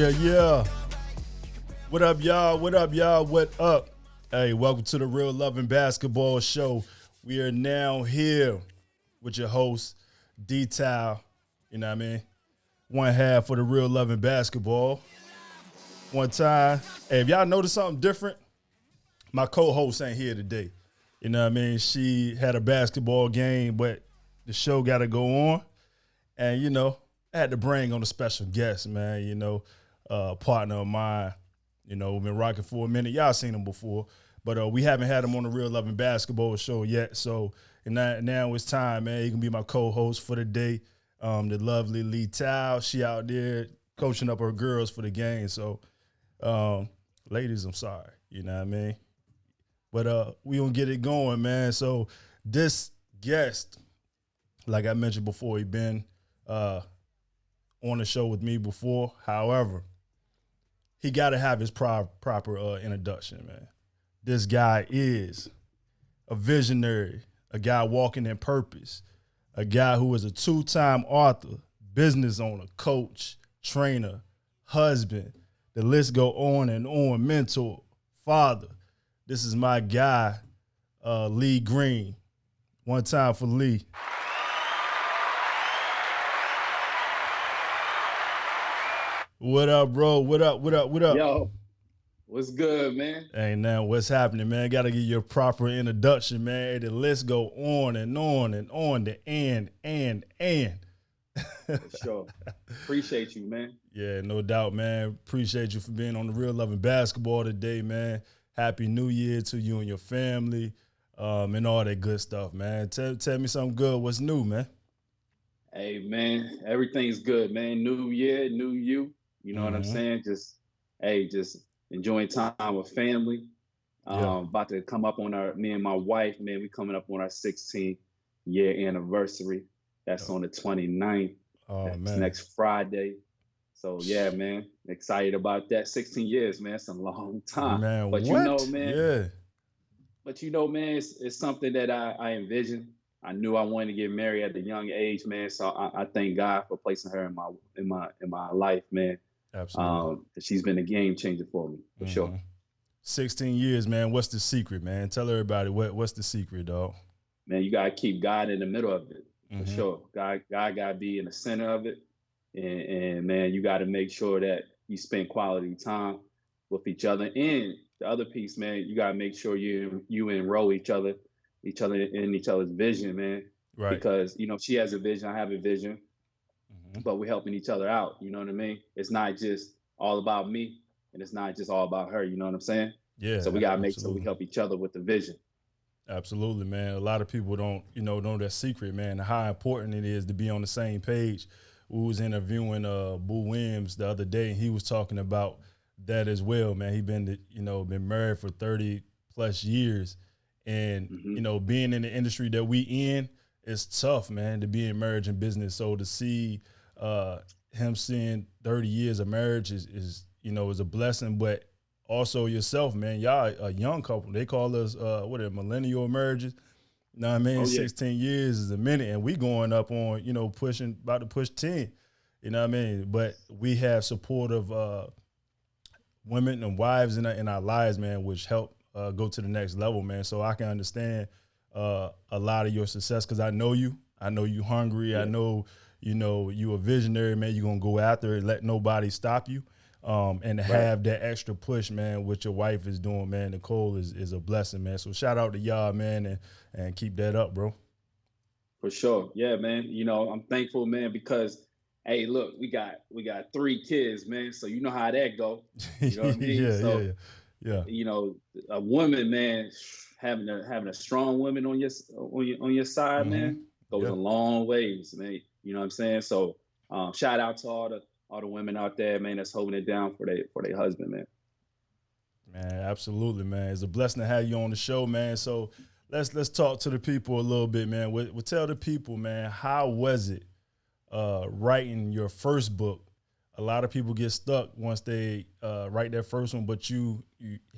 Yeah. What up, y'all? What up, y'all? What up? Hey, welcome to the Real Loving Basketball Show. We are now here with your host, D-Tal. You know what I mean? One half for the Real Loving Basketball. One time. Hey, if y'all notice something different, my co-host ain't here today. You know what I mean? She had a basketball game, but the show got to go on. And, I had to bring on a special guest, man, partner of mine. We've been rocking for a minute. Y'all seen him before, but we haven't had him on the Real Loving Basketball Show yet. So now it's time, man. He can be my co-host for the day. The lovely Lee Tao, she out there coaching up her girls for the game. So, ladies, I'm sorry. You know what I mean? But we gonna get it going, man. So this guest, like I mentioned before, he been on the show with me before. However, he got to have his proper introduction, man. This guy is a visionary, a guy walking in purpose, a guy who is a two-time author, business owner, coach, trainer, husband. The list go on and on, mentor, father. This is my guy, Lee Green. One time for Lee. What up, bro? What up? Yo, what's good, man? Hey, now what's happening, man? Got to give you a proper introduction, man. Hey, the list go on and on and on. The and. For sure. Appreciate you, man. Yeah, no doubt, man. Appreciate you for being on the Real Loving Basketball today, man. Happy New Year to you and your family, and all that good stuff, man. Tell me something good. What's new, man? Hey, man, everything's good, man. New year, new you. You know what I'm saying? Just enjoying time with family. Yeah. About to come up on me and my wife, man, we coming up on our 16th year anniversary. That's on the 29th. Oh, That's man. next Friday. So, yeah, man, excited about that. 16 years, man, it's a long time. Man, But what? man, Yeah. man, it's something that I envisioned. I knew I wanted to get married at a young age, man. So I thank God for placing her in my life, man. Absolutely. She's been a game changer for me, for sure. 16 years, man. What's the secret, man? Tell everybody what's the secret, dog. Man, you gotta keep God in the middle of it, for Mm-hmm. sure. God gotta be in the center of it, and man, you gotta make sure that you spend quality time with each other. And the other piece, man, you gotta make sure you enroll each other in each other's vision, man. Right. Because she has a vision, I have a vision, Mm-hmm. but we're helping each other out. You know what I mean? It's not just all about me, and it's not just all about her. You know what I'm saying? Yeah, So we gotta make sure we absolutely. help each other with the vision. Absolutely, man. A lot of people don't, know that secret, man, how important it is to be on the same page. We was interviewing Boo Williams the other day, and he was talking about that as well, man. He been married for 30 plus years. And, being in the industry that we in, it's tough, man, to be in marriage and business. So to see him seeing 30 years of marriage is a blessing, but also yourself, man. Y'all a young couple. They call us millennial marriages. You know what I mean? Oh, yeah. 16 years is a minute, and we going up on, about to push 10. You know what I mean? But we have supportive women and wives in our lives, man, which help go to the next level, man. So I can understand a lot of your success because I know you. I know you hungry. Yeah. I know, you a visionary, man. You're going to go after it and let nobody stop you. And to have that extra push, man, what your wife is doing, man, Nicole is a blessing, man. So shout out to y'all, man, and keep that up, bro. For sure. Yeah, man. I'm thankful, man, because hey, look, we got 3 kids, man. So you know how that go. You know what I mean? So, yeah. a woman, man, having a strong woman on your side, man, goes a long ways, man. You know what I'm saying? So shout out to all the women out there, man, that's holding it down for their husband, man. Man, absolutely, man. It's a blessing to have you on the show, man. So let's talk to the people a little bit, man. We'll tell the people, man, how was it writing your first book? A lot of people get stuck once they write their first one, but you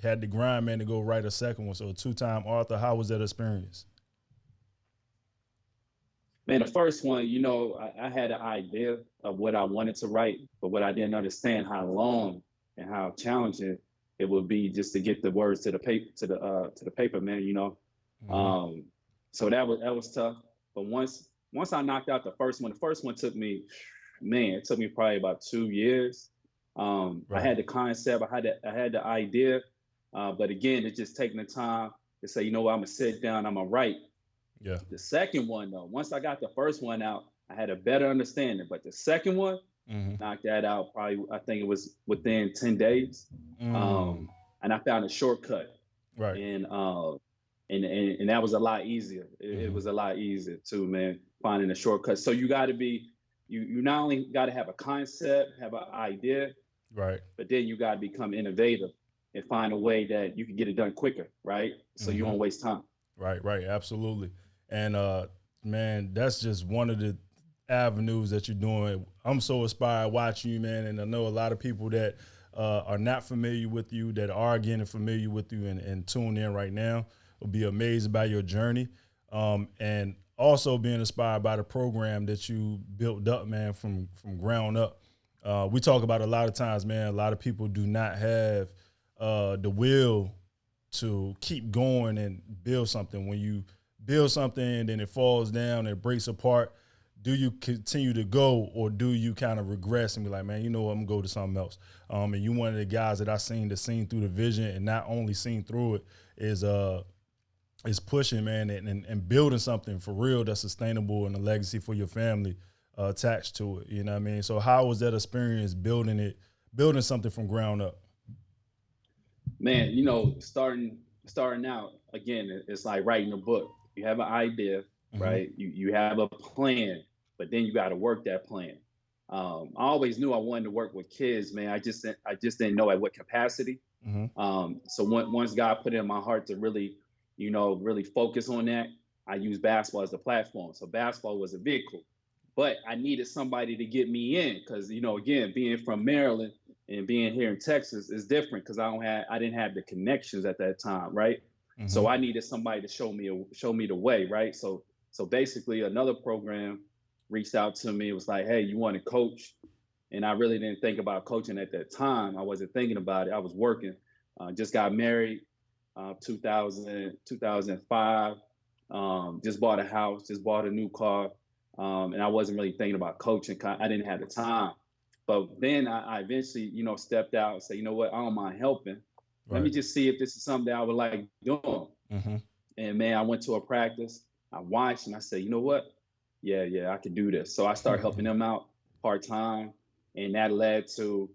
had the grind, man, to go write a second one. So a two-time author, how was that experience? Man, the first one, you know, I had an idea of what I wanted to write, but what I didn't understand how long and how challenging it would be just to get the words to the paper to the paper, man. You know, Hmm. um, so that was tough. But once I knocked out the first one took me, man, it took me probably about 2 years. I Right. had the concept, I had the idea, but again, it's just taking the time to say, you know what, I'm gonna sit down, I'm gonna write. Yeah. The second one, though, once I got the first one out, I had a better understanding. But the second one, Hmm. knocked that out probably, I think it was within 10 days. Mm. Um, and I found a shortcut. Right. And, and that was a lot easier. It Hmm. was a lot easier too, man, finding a shortcut. So you got to be, you not only got to have a concept, have an idea, Right. but then you got to become innovative and find a way that you can get it done quicker, right? So you Hmm. don't waste time. Right. Right. Absolutely. And man, that's just one of the avenues that you're doing. I'm so inspired watching you, man, and I know a lot of people that are not familiar with you, that are getting familiar with you and tune in right now, will be amazed by your journey, and also being inspired by the program that you built up, man, from ground up. We talk about a lot of times, man. A lot of people do not have the will to keep going and build something. When you build something and then it falls down, it breaks apart, do you continue to go or do you kind of regress and be like, man, you know what, I'm gonna go to something else? And you one of the guys that I seen through the vision and not only seen through it is pushing, man, and building something for real that's sustainable and a legacy for your family attached to it. You know what I mean? So how was that experience building something from ground up? Man, you know, starting out again, it's like writing a book. You have an idea, Mm-hmm. right? You have a plan, but then you got to work that plan. I always knew I wanted to work with kids, man. I just didn't know at what capacity. Mm-hmm. So once God put it in my heart to really, you know, really focus on that, I used basketball as a platform. So basketball was a vehicle, but I needed somebody to get me in because, you know, again, being from Maryland and being here in Texas is different because I didn't have the connections at that time, right? Mm-hmm. So I needed somebody to show me the way, right? So basically, another program reached out to me. It was like, hey, you want to coach? And I really didn't think about coaching at that time. I wasn't thinking about it. I was working. Just got married, 2005. Just bought a house, just bought a new car, and I wasn't really thinking about coaching. I didn't have the time. But then I eventually, you know, stepped out and said, you know what, I don't mind helping. Let me Right. just see if this is something that I would like doing. Mm-hmm. And man, I went to a practice. I watched and I said, you know what? Yeah, I can do this. So I started helping them out part time, and that led to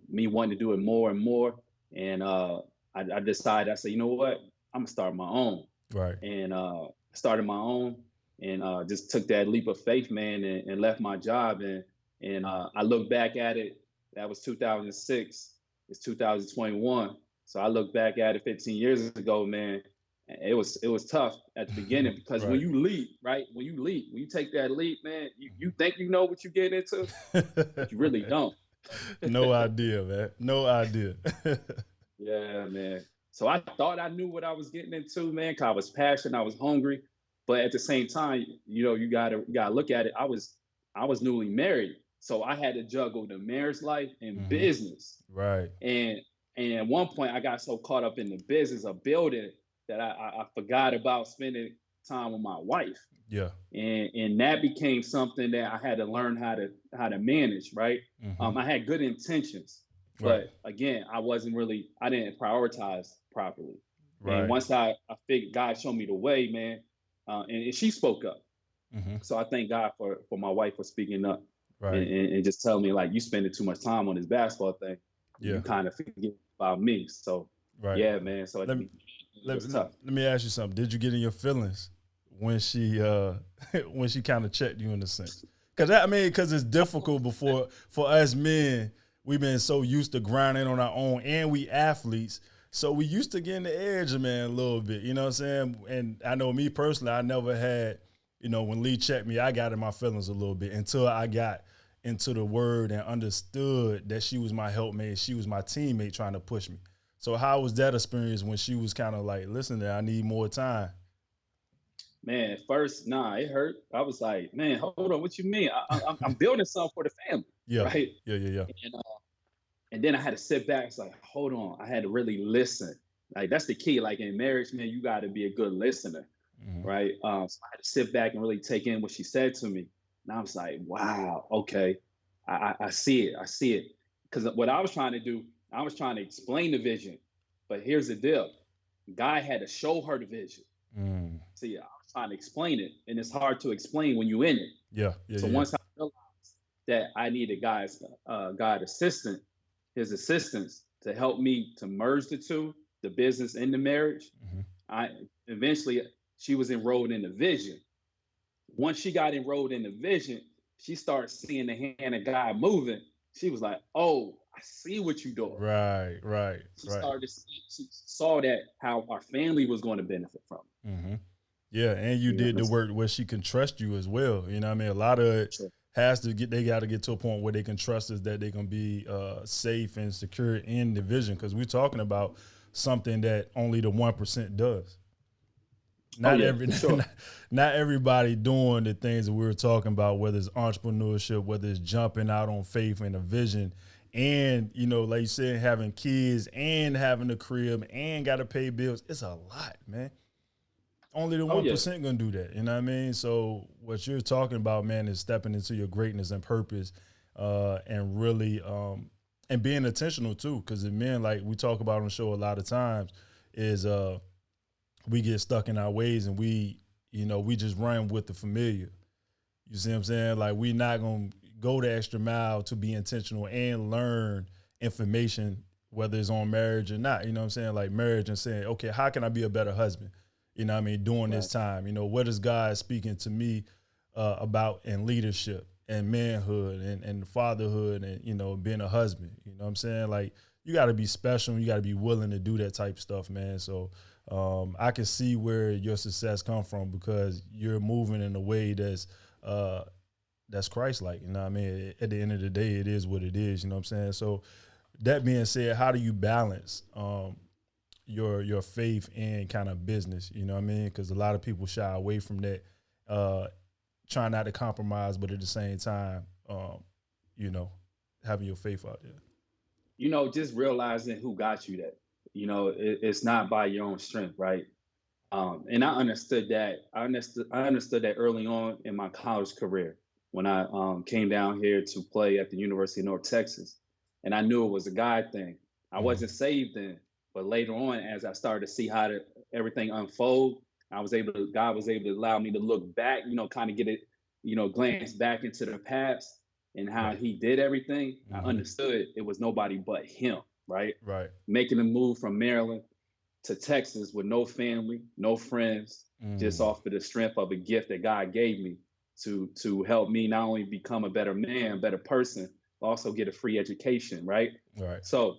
me wanting to do it more and more. And I decided, I said, you know what? I'm gonna start my own, Right. and started my own, and just took that leap of faith, man, and left my job. And I look back at it. That was 2006. It's 2021. So I look back at it 15 years ago, man. It was tough at the beginning because when Right. you leap, right? When you take that leap, man, you think you know what you get into, but you really Right. don't. No idea, man. No idea. Yeah, man. So I thought I knew what I was getting into, man. Cause I was passionate, I was hungry, but at the same time, you know, you gotta look at it. I was newly married, so I had to juggle the marriage life and Hmm. business. Right. And at one point, I got so caught up in the business of building that I forgot about spending time with my wife, Yeah. and that became something that I had to learn how to manage. Right, Hmm. I had good intentions, Right. but again, I didn't prioritize properly. And Right. once I figured God showed me the way, man, and she spoke up. Hmm. So I thank God for my wife for speaking up Right. and just telling me like you spending too much time on this basketball thing, Yeah. you kind of forget about me. So Right. yeah, man. So Let me it was tough. let me ask you something. Did you get in your feelings when she when she kind of checked you in a sense? Because I mean, because it's difficult before for us men. We've been so used to grinding on our own, and we athletes, so we used to getting the edge, man, a little bit. You know what I'm saying? And I know me personally, I never had, you know, when Lee checked me, I got in my feelings a little bit until I got into the word and understood that she was my helpmate, she was my teammate trying to push me. So how was that experience when she was kind of like, listen, I need more time? Man, at first, nah, it hurt. I was like, man, hold on, what you mean? I'm building something for the family, Yeah. right? Yeah. Yeah. Yeah. And and then I had to sit back. It's like, hold on, I had to really listen. Like that's the key. Like in marriage, man, you got to be a good listener, Hmm. right? So I had to sit back and really take in what she said to me. And I was like, wow, okay, I see it, I see it. Because what I was trying to do, I was trying to explain the vision, but here's the deal: God had to show her the vision. Mm. See, I was trying to explain it, and it's hard to explain when you're in it. Yeah. Yeah. So Yeah. once I realized that I needed God assistant, his assistance to help me to merge the two, the business and the marriage. Hmm. I eventually she was enrolled in the vision. Once she got enrolled in the vision, she started seeing the hand of God moving. She was like, "Oh, I see what you're doing." Right. Right. She Right. started to see, she saw that how our family was going to benefit from Hmm. Yeah, and you it. You did the understand? work where she can trust you as well. You know what I mean? A lot of it Sure. has to get, they got to get to a point where they can trust us that they can be safe and secure in the vision. Because we're talking about something that only the 1% does. Oh Not yeah, every, for sure. not everybody doing the things that we were talking about, whether it's entrepreneurship, whether it's jumping out on faith and a vision, and like you said, having kids and having a crib and got to pay bills. It's a lot, man. Only the Oh one yeah. percent gonna do that. You know what I mean? So what you're talking about, man, is stepping into your greatness and purpose, and really and being intentional too. Because the men, like we talk about on the show a lot of times, is we get stuck in our ways and we just run with the familiar. You see what I'm saying? Like we not gonna go the extra mile to be intentional and learn information, whether it's on marriage or not. You know what I'm saying? Like marriage and saying, okay, how can I be a better husband? You know what I mean? During this Right. time, what is God speaking to me about in leadership and manhood and fatherhood and, being a husband? You know what I'm saying? Like you got to be special. You got to be willing to do that type of stuff, man. So I can see where your success come from because you're moving in a way that's Christ-like. You know what I mean? At the end of the day, it is what it is. You know what I'm saying? So that being said, how do you balance your faith and kind of business? You know what I mean? Because a lot of people shy away from that, trying not to compromise, but at the same time, you know, having your faith out there. Just realizing who got you that. It's not by your own strength, right? And I understood that. I understood that early on in my college career when I came down here to play at the University of North Texas, and I knew it was a God thing. I Mm-hmm. wasn't saved then, but later on, as I started to see how everything unfold, God was able to allow me to look back, kind of get it, glance back into the past and how Right. He did everything. I Mm-hmm. understood it was nobody but Him, right? Right. Making a move from Maryland to Texas with no family, no friends, just Mm. off of the strength of a gift that God gave me to help me not only become a better man, better person, but also get a free education, right? Right. So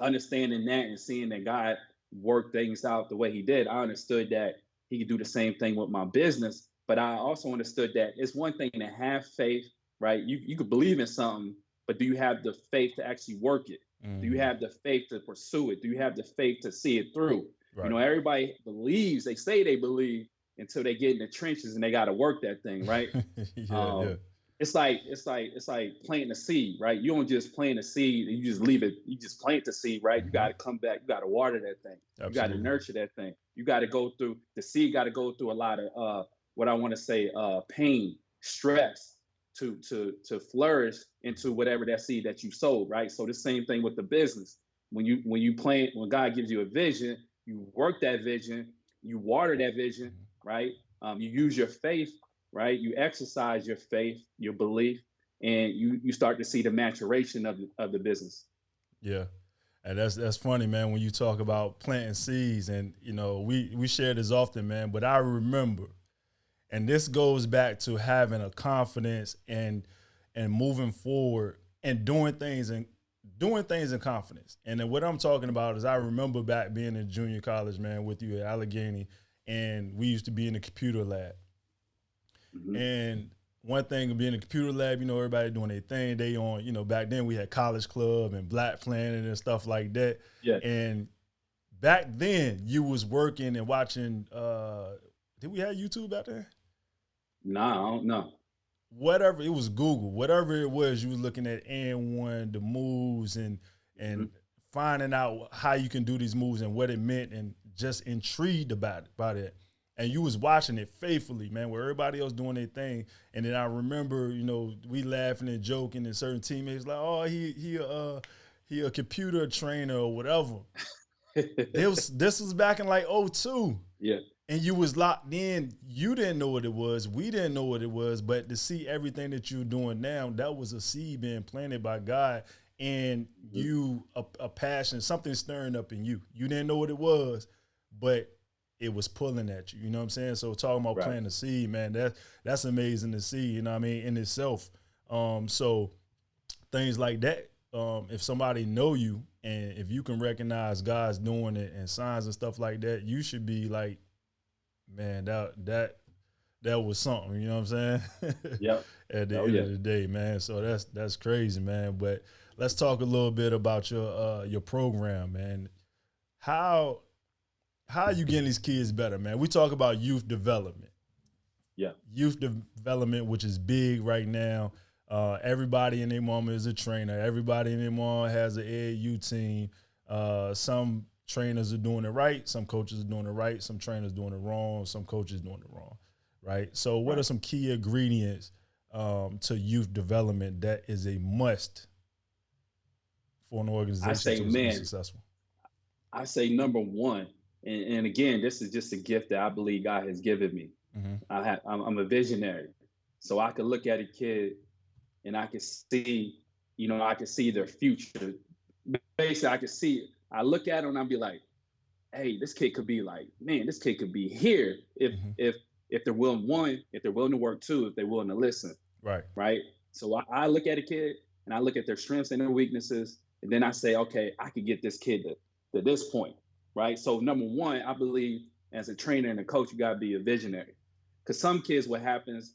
understanding that and seeing that God worked things out the way He did, I understood that He could do the same thing with my business. But I also understood that it's one thing to have faith, right? You could believe in something, but do you have the faith to actually work it? Do you Mm. have the faith to pursue it? Do you have the faith to see it through? Right. Everybody believes, they say they believe until they get in the trenches and they got to work that thing, right? Yeah. Yeah. Um, it's like planting a seed, right? You don't just plant a seed and you just leave it. You just plant the seed, right? You Mm-hmm. got to come back. You got to water that thing. You got to Absolutely. nurture that thing. You got to go through the seed. Got to go through a lot of what I want to say, pain, stress to flourish into whatever that seed that you sowed, right? So the same thing with the business. When you plant, when God gives you a vision, you work that vision, you water that vision, right? You use your faith, right? You exercise your faith, your belief, and you start to see the maturation of the business. Yeah. And that's funny, man, when you talk about planting seeds and we share this often, man, but I remember, and this goes back to having a confidence and moving forward and doing things in confidence. And then what I'm talking about is I remember back being in junior college, man, with you at Allegheny, and we used to be in the computer lab. Mm-hmm. And one thing being in the computer lab, everybody doing their thing. They on, back then we had College Club and Black Planet and stuff like that. Yeah. And back then you was working and watching Did we have YouTube out there? Nah, I don't know. Whatever it was, Google, whatever it was, you was looking at and one the moves and finding out how you can do these moves and what it meant, and just intrigued about it. And you was watching it faithfully, man, where everybody else doing their thing. And then I remember, we laughing and joking, and certain teammates like, oh, he a computer trainer or whatever. This was back in like '02. Yeah. And you was locked in. You didn't know what it was. We didn't know what it was. But to see everything that you're doing now, that was a seed being planted by God, and you a passion, something stirring up in you. You didn't know what it was, but it was pulling at you. You know what I'm saying? So talking about planting a seed, man, that's amazing to see. You know what I mean, in itself. So things like that. If somebody know you, and if you can recognize God's doing it and signs and stuff like that, you should be like, man, that was something, you know what I'm saying? Yep. At the end of the day, man. So that's crazy, man. But let's talk a little bit about your program, man. How you getting these kids better, man? We talk about youth development. Yeah. Youth development, which is big right now. Everybody in their mama is a trainer. Everybody in their mama has an AAU team. Some trainers are doing it right. Some coaches are doing it right. Some trainers doing it wrong. Some coaches doing it wrong. Right. So what are some key ingredients to youth development that is a must for an organization to be successful? I say number one, and again, this is just a gift that I believe God has given me. I'm a visionary. So I could look at a kid and I could see, I could see their future. Basically, I could see it. I look at them and I'll be like, hey, this kid could be like, man, this kid could be here if they're willing, one, if they're willing to work, two, if they're willing to listen. Right. So I look at a kid and I look at their strengths and their weaknesses, and then I say, okay, I could get this kid to this point. Right. So number one, I believe as a trainer and a coach, you got to be a visionary. Because some kids, what happens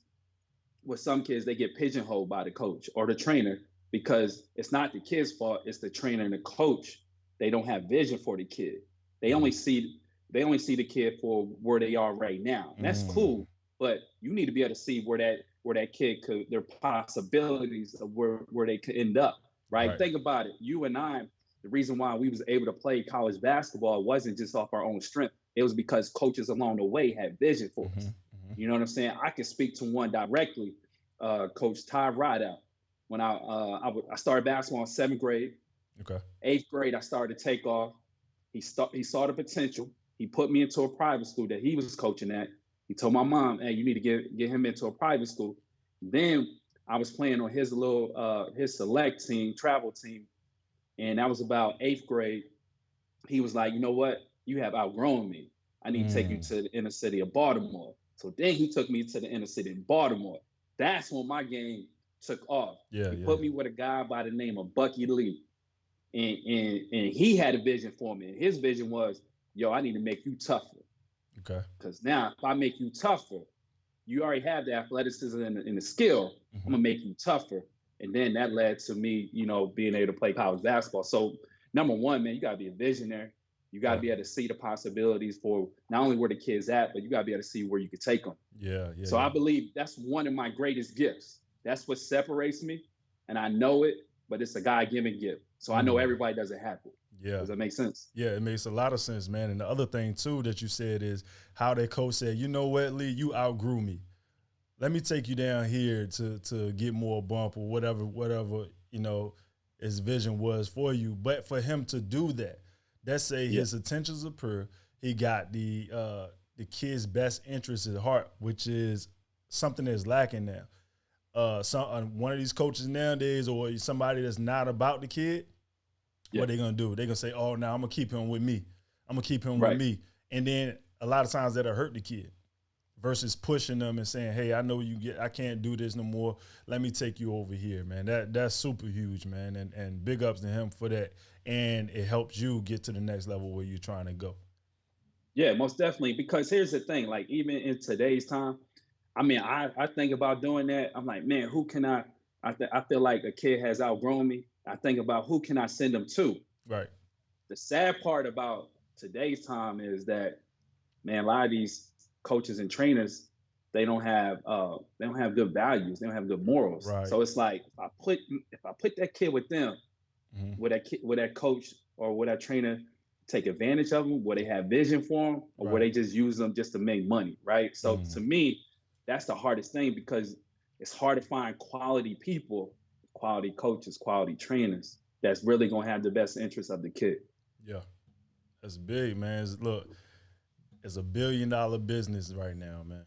with some kids, they get pigeonholed by the coach or the trainer, because it's not the kid's fault, it's the trainer and the coach. They don't have vision for the kid. They only see the kid for where they are right now. And that's cool, but you need to be able to see where that kid could, their possibilities of where they could end up. Right? Think about it. You and I, the reason why we was able to play college basketball wasn't just off our own strength. It was because coaches along the way had vision for us. You know what I'm saying? I can speak to one directly, Coach Ty Rideout. When I started basketball in 7th grade. Okay. 8th grade, I started to take off. He saw the potential. He put me into a private school that he was coaching at. He told my mom, hey, you need to get him into a private school. Then I was playing on his his select team, travel team. And that was about 8th grade. He was like, you know what? You have outgrown me. I need to take you to the inner city of Baltimore. So then he took me to the inner city of Baltimore. That's when my game took off. He put me with a guy by the name of Bucky Lee. And he had a vision for me. And his vision was, yo, I need to make you tougher. Okay. Because now if I make you tougher, you already have the athleticism and the skill. I'm going to make you tougher. And then that led to me, being able to play college basketball. So number one, man, you got to be a visionary. You got to be able to see the possibilities for not only where the kid's at, but you got to be able to see where you could take them. So I believe that's one of my greatest gifts. That's what separates me. And I know it, but it's a God-given gift. So I know everybody doesn't have it. Yeah. Does that make sense? Yeah, it makes a lot of sense, man. And the other thing, too, that you said is how that coach said, you know what, Lee, you outgrew me. Let me take you down here to get more bump or whatever, his vision was for you. But for him to do that, let's say his intentions are pure. He got the kid's best interest at heart, which is something that's lacking now. One of these coaches nowadays, or somebody that's not about the kid, what they gonna do? They're gonna say, "Oh, now I'm gonna keep him with me. I'm gonna keep him with me," and then a lot of times that'll hurt the kid. Versus pushing them and saying, "Hey, I know I can't do this no more. Let me take you over here, man." That's super huge, man, and big ups to him for that. And it helps you get to the next level where you're trying to go. Yeah, most definitely. Because here's the thing, like even in today's time, I mean, I think about doing that. I'm like, man, who can I feel like a kid has outgrown me. I think about who can I send them to. Right. The sad part about today's time is that, man, a lot of these coaches and trainers, they don't have good values, they don't have good morals. Right. So it's like if I put that kid with them, would that coach or would that trainer take advantage of them? Would they have vision for them, or would they Right. just use them just to make money? Right. So to me, that's the hardest thing, because it's hard to find quality people, quality coaches, quality trainers that's really gonna have the best interest of the kid. Yeah. That's big, man. Look, it's $1 billion business right now, man.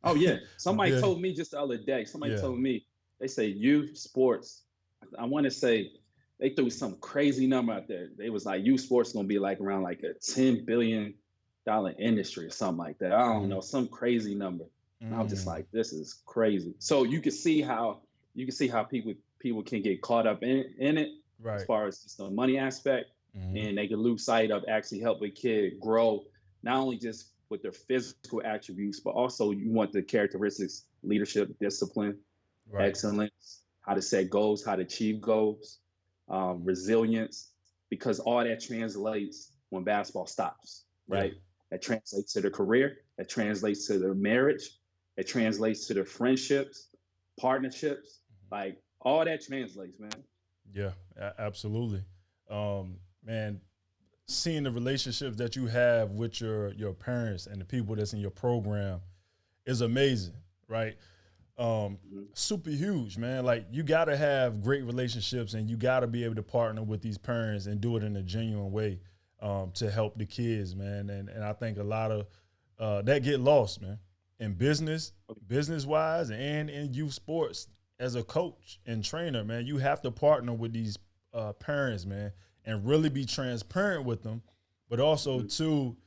Oh yeah. Somebody Bill, told me just the other day, somebody yeah. told me, they say youth sports. I want to say they threw some crazy number out there. They was like youth sports gonna be like around like a $10 billion industry or something like that. I don't know, some crazy number. And I was just like, this is crazy. So you can see how people can get caught up in it, as far as just the money aspect, and they can lose sight of actually helping a kid grow, not only just with their physical attributes, but also you want the characteristics: leadership, discipline, excellence, how to set goals, how to achieve goals, resilience, because all that translates when basketball stops, right? Yeah. That translates to their career, that translates to their marriage, it translates to their friendships, partnerships, like all that translates, man. Yeah, absolutely. Man, seeing the relationships that you have with your parents and the people that's in your program is amazing, right? Super huge, man. Like, you got to have great relationships, and you got to be able to partner with these parents and do it in a genuine way to help the kids, man. And I think a lot of that get lost, man, in business wise, and in youth sports. As a coach and trainer, man, you have to partner with these parents, man, and really be transparent with them, but also to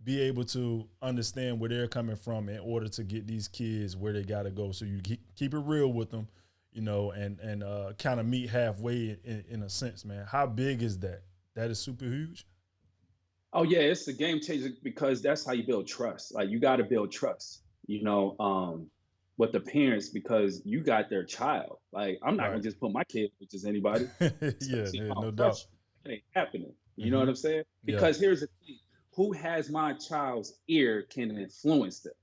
be able to understand where they're coming from in order to get these kids where they got to go. So you keep it real with them, you know, and kind of meet halfway in a sense, man. How big is that? That is super huge. Oh yeah, it's a game changer, because that's how you build trust. Like, you got to build trust, with the parents, because you got their child. Like, I'm not gonna just put my kid with just anybody. Yeah, no doubt. It ain't happening. You know what I'm saying? Because here's the thing: who has my child's ear can influence them.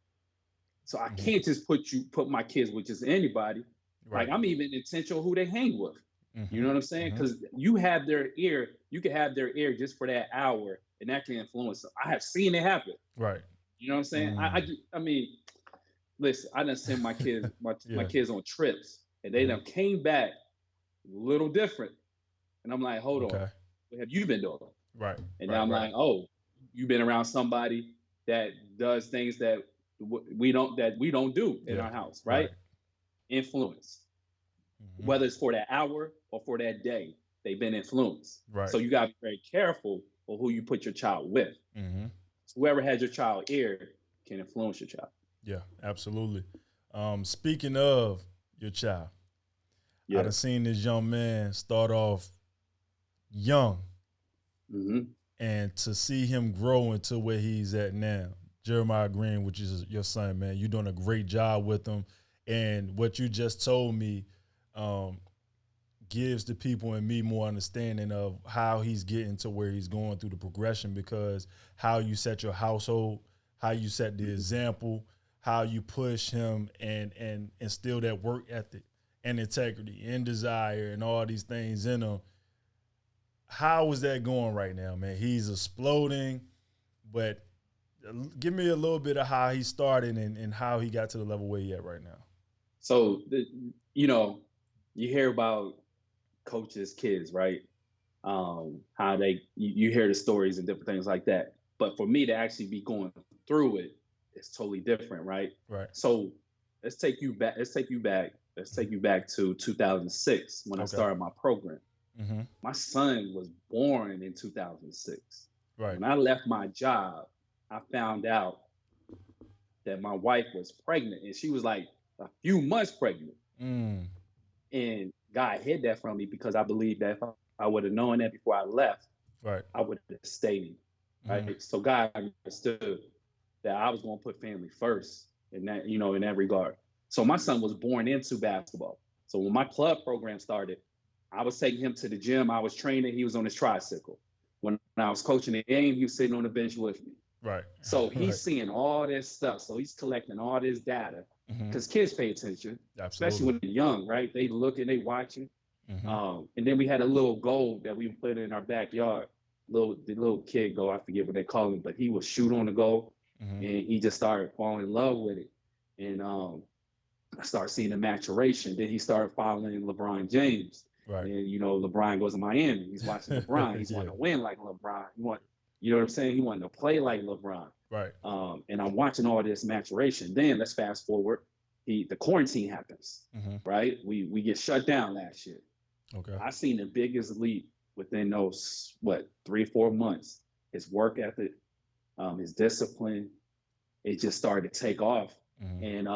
So I can't just put my kids with just anybody. Like, I'm even intentional who they hang with. You know what I'm saying? Because you have their ear, you can have their ear just for that hour, and that can influence them. I have seen it happen. Right. You know what I'm saying? I mean, listen, I done sent my kids my kids on trips, and they done came back a little different. And I'm like, hold on, what have you been doing? Right. And now I'm like, oh, you've been around somebody that does things that we don't do in our house, right? Influence. Whether it's for that hour or for that day, they've been influenced. Right. So you got to be very careful of who you put your child with. So whoever has your child ear can influence your child. Yeah, absolutely. Speaking of your child, I done seen this young man start off young, and to see him grow into where he's at now. Jeremiah Green, which is your son, man, you're doing a great job with him. And what you just told me gives the people and me more understanding of how he's getting to where he's going through the progression, because how you set your household, how you set the example, how you push him and instill that work ethic and integrity and desire and all these things in him. How is that going right now, man? He's exploding, but give me a little bit of how he started and how he got to the level where he at right now. So, you hear about coaches' kids, right? How you hear the stories and different things like that. But for me to actually be going through it, it's totally different, right? Right. So let's take you back to 2006 when I started my program. My son was born in 2006. Right. When I left my job, I found out that my wife was pregnant, and she was like a few months pregnant. And God hid that from me, because I believe that if I would have known that before I left, I would have stayed. Right. So God understood that I was going to put family first in that, in that regard. So my son was born into basketball. So when my club program started, I was taking him to the gym. I was training. He was on his tricycle. When I was coaching the game, he was sitting on the bench with me. Right. So he's Right. seeing all this stuff. So he's collecting all this data because kids pay attention, especially Absolutely. when they're young, right? They looking, they watching. And then we had a little goal that we put in our backyard. The little kid goal, I forget what they call him, but he would shoot on the goal, and he just started falling in love with it. And I started seeing the maturation. Then he started following LeBron James. Right. And LeBron goes to Miami. He's watching LeBron. He's wanting to win like LeBron. You know what I'm saying? He wanted to play like LeBron. Right. And I'm watching all this maturation. Then let's fast forward. The quarantine happens. Right? We get shut down last year. Okay. I seen the biggest leap within those 3-4 months. His work ethic, his discipline, it just started to take off. And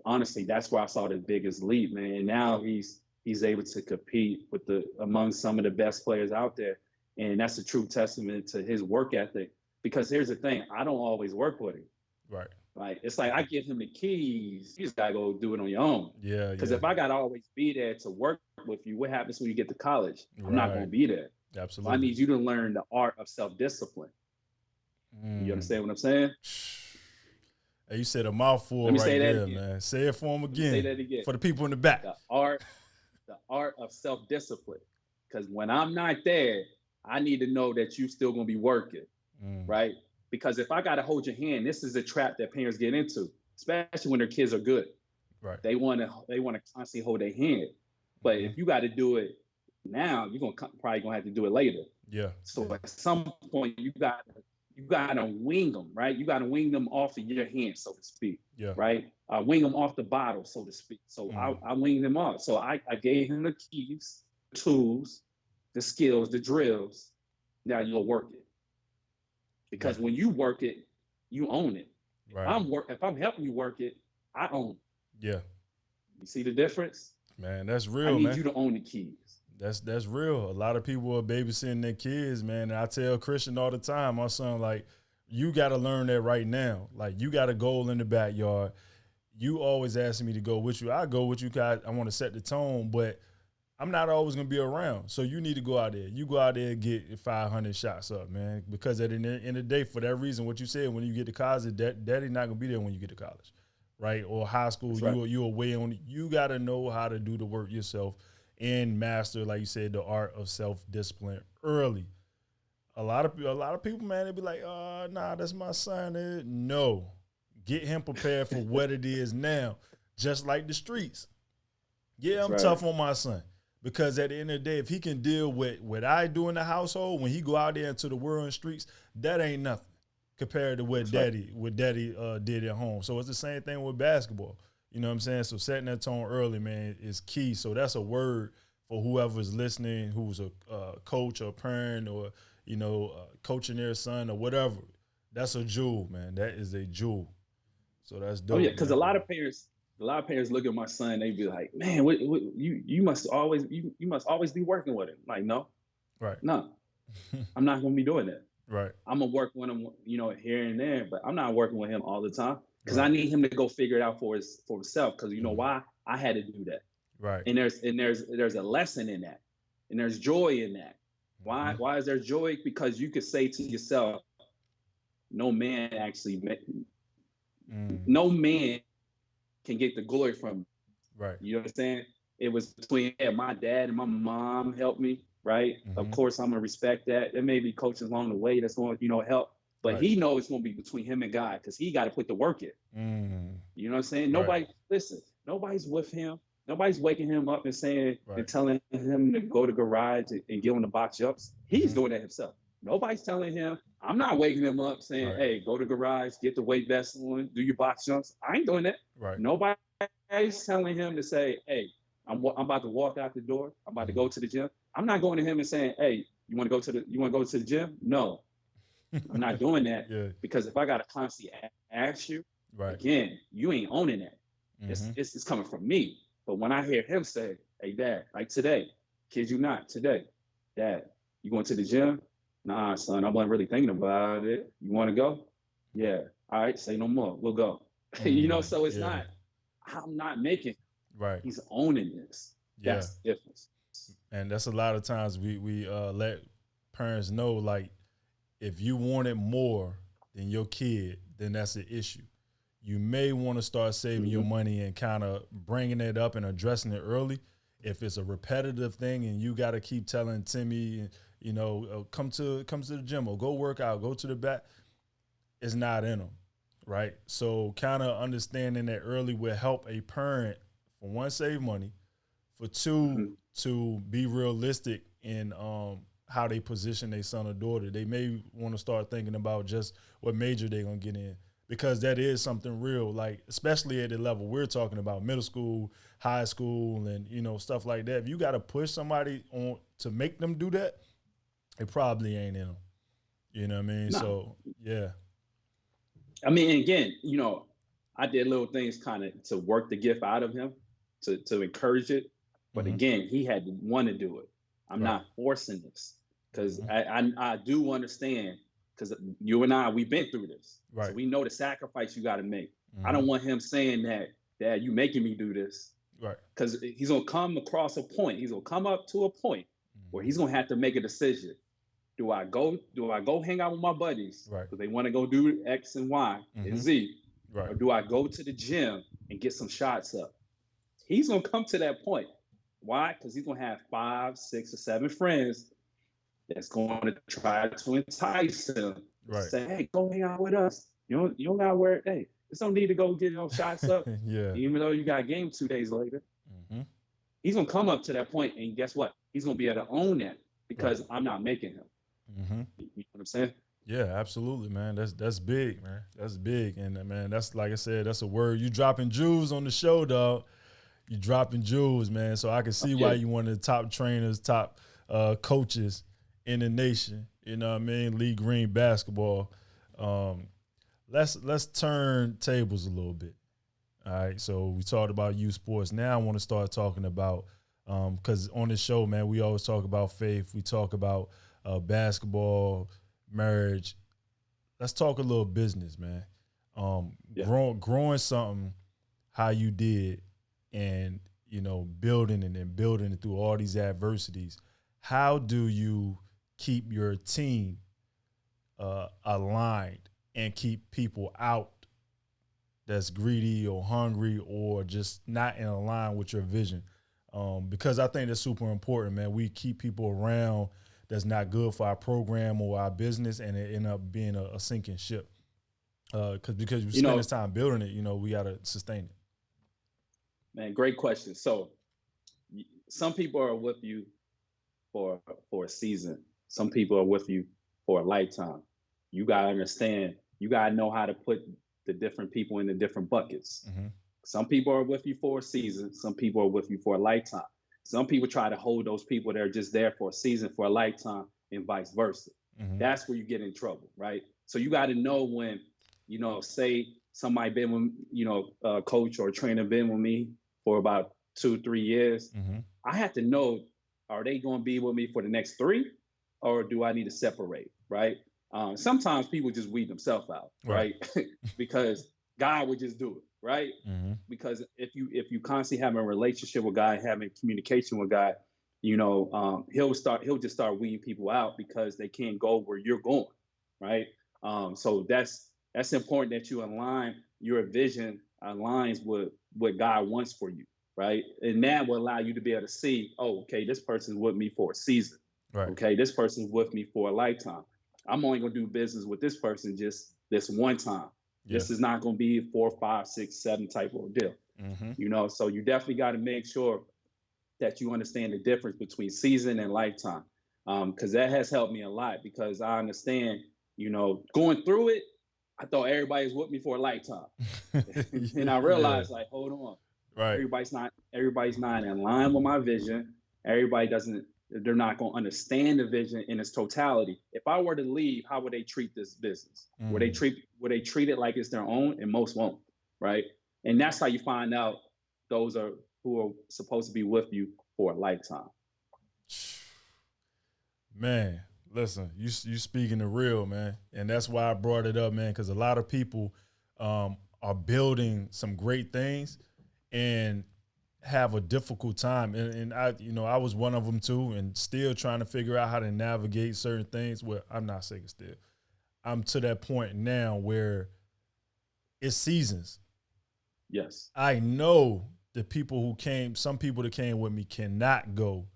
honestly, that's where I saw the biggest leap, man. And now he's able to compete with among some of the best players out there. And that's a true testament to his work ethic. Because here's the thing, I don't always work with him. Right. Like, it's like I give him the keys. You just gotta go do it on your own. Yeah. Because if I gotta always be there to work with you, what happens when you get to college? I'm not gonna be there. Absolutely. So I need you to learn the art of self-discipline. You understand what I'm saying? Hey, you said a mouthful right there, man. Say it for him again. Say that again. For the people in the back. The art of self-discipline. Because when I'm not there, I need to know that you still gonna be working, right? Because if I gotta hold your hand, this is a trap that parents get into, especially when their kids are good. Right. They wanna constantly hold their hand. But if you gotta do it now, you're probably gonna have to do it later. Yeah. So at some point you gotta wing them, right? You gotta wing them off of your hand, so to speak. Yeah. Right? Wing them off the bottle, so to speak. So I winged them off. So I gave him the keys, the tools, the skills, the drills. Now you'll work it. Because when you work it, you own it. Right. If I'm helping you work it, I own it. Yeah. You see the difference? Man, that's real, I need man. you to own the keys. That's real. A lot of people are babysitting their kids, man. And I tell Christian all the time, my son, like, you got to learn that right now. Like, you got a goal in the backyard. You always asking me to go with you. I go with you because I want to set the tone, but I'm not always going to be around. So you need to go out there. You go out there and get 500 shots up, man. Because at the end of the day, for that reason, what you said, when you get to college, daddy not going to be there when you get to college, right? Or high school, you're away on it. You got to know how to do the work yourself and master, like you said, the art of self-discipline early. A lot of people, man, they be like, nah, that's my son. No. Get him prepared for what it is now, just like the streets. Yeah, I'm tough on my son. Because at the end of the day, if he can deal with what I do in the household, when he go out there into the world and streets, that ain't nothing compared to what daddy did at home. So it's the same thing with basketball. You know what I'm saying? So setting that tone early, man, is key. So that's a word for whoever's listening, who's a coach or parent or, coaching their son or whatever. That's a jewel, man. That is a jewel. So that's dope. Oh yeah, because a lot of parents look at my son, they be like, man, you must always be working with him. Like, no. Right. No. I'm not gonna be doing that. Right. I'm gonna work with him, here and there, but I'm not working with him all the time. Because I need him to go figure it out for himself. Because you know why? I had to do that. Right. And there's a lesson in that. And there's joy in that. Why? Why is there joy? Because you could say to yourself, no man can get the glory from me. Right. You know what I'm saying? It was between my dad and my mom helped me, right? Of course, I'm gonna respect that. There may be coaches along the way that's going to, help. But he knows it's going to be between him and God because he got to put the work in. You know what I'm saying? Nobody's with him. Nobody's waking him up and saying and telling him to go to garage and give him the box jumps. He's doing that himself. Nobody's telling him. I'm not waking him up saying, hey, go to garage, get the weight vest on, do your box jumps. I ain't doing that. Right. Nobody's telling him to say, hey, I'm about to walk out the door. I'm about to go to the gym. I'm not going to him and saying, hey, you want to go to the gym? No. I'm not doing that because if I got to constantly ask you, again, you ain't owning that. It's coming from me. But when I hear him say, hey, Dad, like today, kid you not, today, Dad, you going to the gym? Nah, son, I wasn't really thinking about it. You want to go? Yeah. All right, say no more. We'll go. So it's not, I'm not making. Right. He's owning this. That's the difference. And that's a lot of times we let parents know, like, if you wanted more, then your kid, then that's an issue. You may want to start saving your money and kind of bringing it up and addressing it early. If it's a repetitive thing and you got to keep telling Timmy, you know, come to the gym or go work out, go to the back, it's not in them, right? So kind of understanding that early will help a parent, for one, save money, for two, to be realistic in how they position their son or daughter. They may want to start thinking about just what major they're going to get in, because that is something real, like especially at the level we're talking about, middle school, high school, and, you know, stuff like that. If you got to push somebody on to make them do that, it probably ain't in them. You know what I mean? No. So, yeah. I mean, again, you know, I did little things kind of to work the gift out of him, to encourage it. But again, he had to want to do it. I'm not forcing this, because I do understand, because you and I, we've been through this. Right. So we know the sacrifice you got to make. I don't want him saying that, Dad, you making me do this. Right. Because he's going to come across a point. He's going to come up to a point where he's going to have to make a decision. Do I go hang out with my buddies because they want to go do X and Y and Z? Right. Or do I go to the gym and get some shots up? He's going to come to that point. Why? Because he's going to have 5, 6, or 7 friends that's going to try to entice him. Right. Say, hey, go hang out with us. You don't got to wear it. Hey, just don't need to go get those shots up. Even though you got a game 2 days later. He's going to come up to that point, and guess what? He's going to be able to own that, because I'm not making him. You know what I'm saying? Yeah, absolutely, man. That's big, man. That's big. And man, that's, like I said, that's a word. You dropping jewels on the show, dog. You dropping jewels, man. So I can see why you one of the top trainers, top coaches in the nation. You know what I mean? Lee Green basketball. Let's turn tables a little bit. All right. So we talked about youth sports. Now I want to start talking about, because on this show, man, we always talk about faith. We talk about basketball, marriage. Let's talk a little business, man. Growing something how you did, and, you know, building it through all these adversities. How do you keep your team aligned and keep people out that's greedy or hungry or just not in line with your vision? Because I think that's super important, man. We keep people around that's not good for our program or our business, and it end up being a sinking ship. Because we spend this time building it, you know, we got to sustain it. Man, great question. So some people are with you for a season. Some people are with you for a lifetime. You got to understand, you got to know how to put the different people in the different buckets. Some people are with you for a season. Some people are with you for a lifetime. Some people try to hold those people that are just there for a season, for a lifetime, and vice versa. That's where you get in trouble, right? So you got to know when, you know, say somebody been with, you know, a coach or a trainer been with me for about 2-3 years. I have to know, are they going to be with me for the next 3, or do I need to separate, right? Sometimes people just weed themselves out, right? Because God would just do it, right? Because if you constantly have a relationship with God, having communication with God, you know, he'll just start weeding people out because they can't go where you're going, right? So that's important, that you align your vision aligns with what God wants for you, right? And that will allow you to be able to see, oh, okay, this person's with me for a season. Right. Okay, this person's with me for a lifetime. I'm only gonna do business with this person just this one time. This is not gonna be 4, 5, 6, 7 type of deal. You know, so you definitely got to make sure that you understand the difference between season and lifetime, because that has helped me a lot. Because I understand, you know, going through it, I thought everybody was with me for a lifetime, and I realized, like, hold on, everybody's not in line with my vision. They're not going to understand the vision in its totality. If I were to leave, how would they treat this business? Would they treat it like it's their own? And most won't, right? And that's how you find out those are who are supposed to be with you for a lifetime. Man, listen, you speaking the real, man. And that's why I brought it up, man, because a lot of people are building some great things and have a difficult time. And I was one of them too, and still trying to figure out how to navigate certain things. Well, I'm not saying still. I'm to that point now where it's seasons. Yes. I know the people who came, some people that came with me cannot go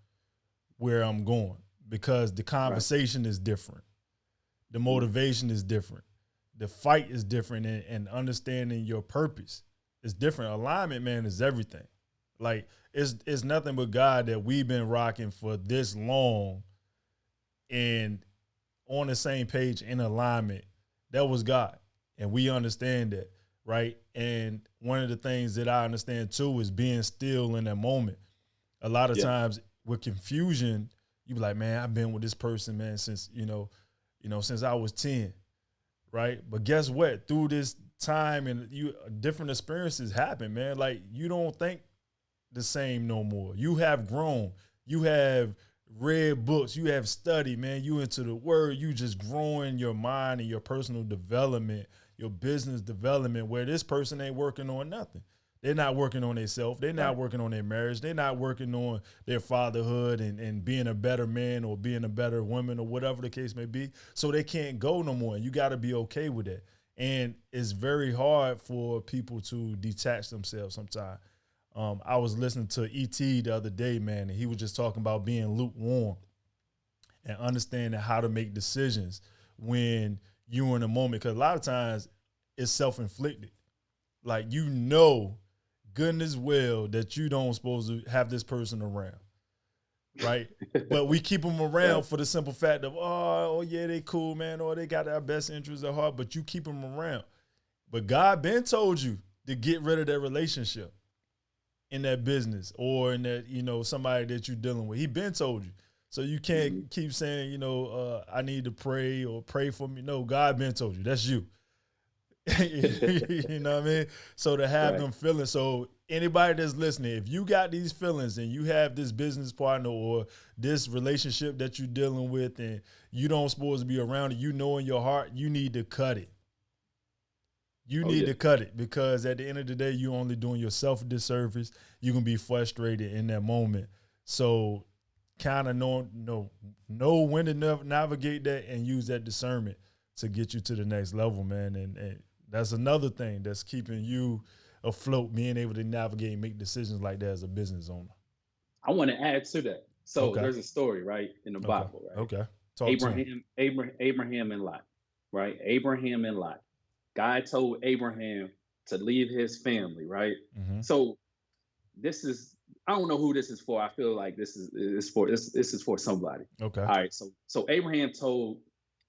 where I'm going because the Right. conversation is different. The Mhm. motivation is different. The fight is different, and understanding your purpose is different. Alignment, man, is everything. Like it's nothing but God that we've been rocking for this long and on the same page in alignment. That was God. And we understand that, right? And one of the things that I understand too is being still in that moment. A lot of Yeah. times with confusion, you be like, man, I've been with this person, man, since, since I was 10, right? But guess what? Through this time and you different experiences happen, man. Like you don't think the same no more. You have grown. You have read books. You have studied, man. You into the word. You just growing your mind and your personal development, your business development, where this person ain't working on nothing. They're not working on themselves. They're not Right. working on their marriage. They're not working on their fatherhood and being a better man or being a better woman or whatever the case may be. So they can't go no more. You got to be okay with that. And it's very hard for people to detach themselves sometimes. I was listening to ET the other day, man, and he was just talking about being lukewarm and understanding how to make decisions when you're in a moment. Because a lot of times it's self-inflicted. Like goodness well that you don't supposed to have this person around, right? But we keep them around Right. for the simple fact of, oh yeah, they cool, man, or they got our best interests at heart, but you keep them around. But God been told you to get rid of that relationship in that business or in that, somebody that you're dealing with. He been told you. So you can't Mhm. keep saying, I need to pray or pray for me. No, God been told you. That's you. You know what I mean? So to have Right. them feelings. So anybody that's listening, if you got these feelings and you have this business partner or this relationship that you're dealing with and you don't supposed to be around it, in your heart, you need to cut it. You Oh need yeah. to cut it because at the end of the day, you're only doing yourself a disservice. You're gonna be frustrated in that moment. So kind of know when to navigate that and use that discernment to get you to the next level, man. And that's another thing that's keeping you afloat, being able to navigate and make decisions like that as a business owner. I want to add to that. So Okay. there's a story, right, in the Okay. Bible, right? Okay. Talk to him. Abraham and Lot, right? Abraham and Lot. God told Abraham to leave his family, right? Mm-hmm. So this is, I don't know who this is for. I feel like this is for somebody. Okay. All right. So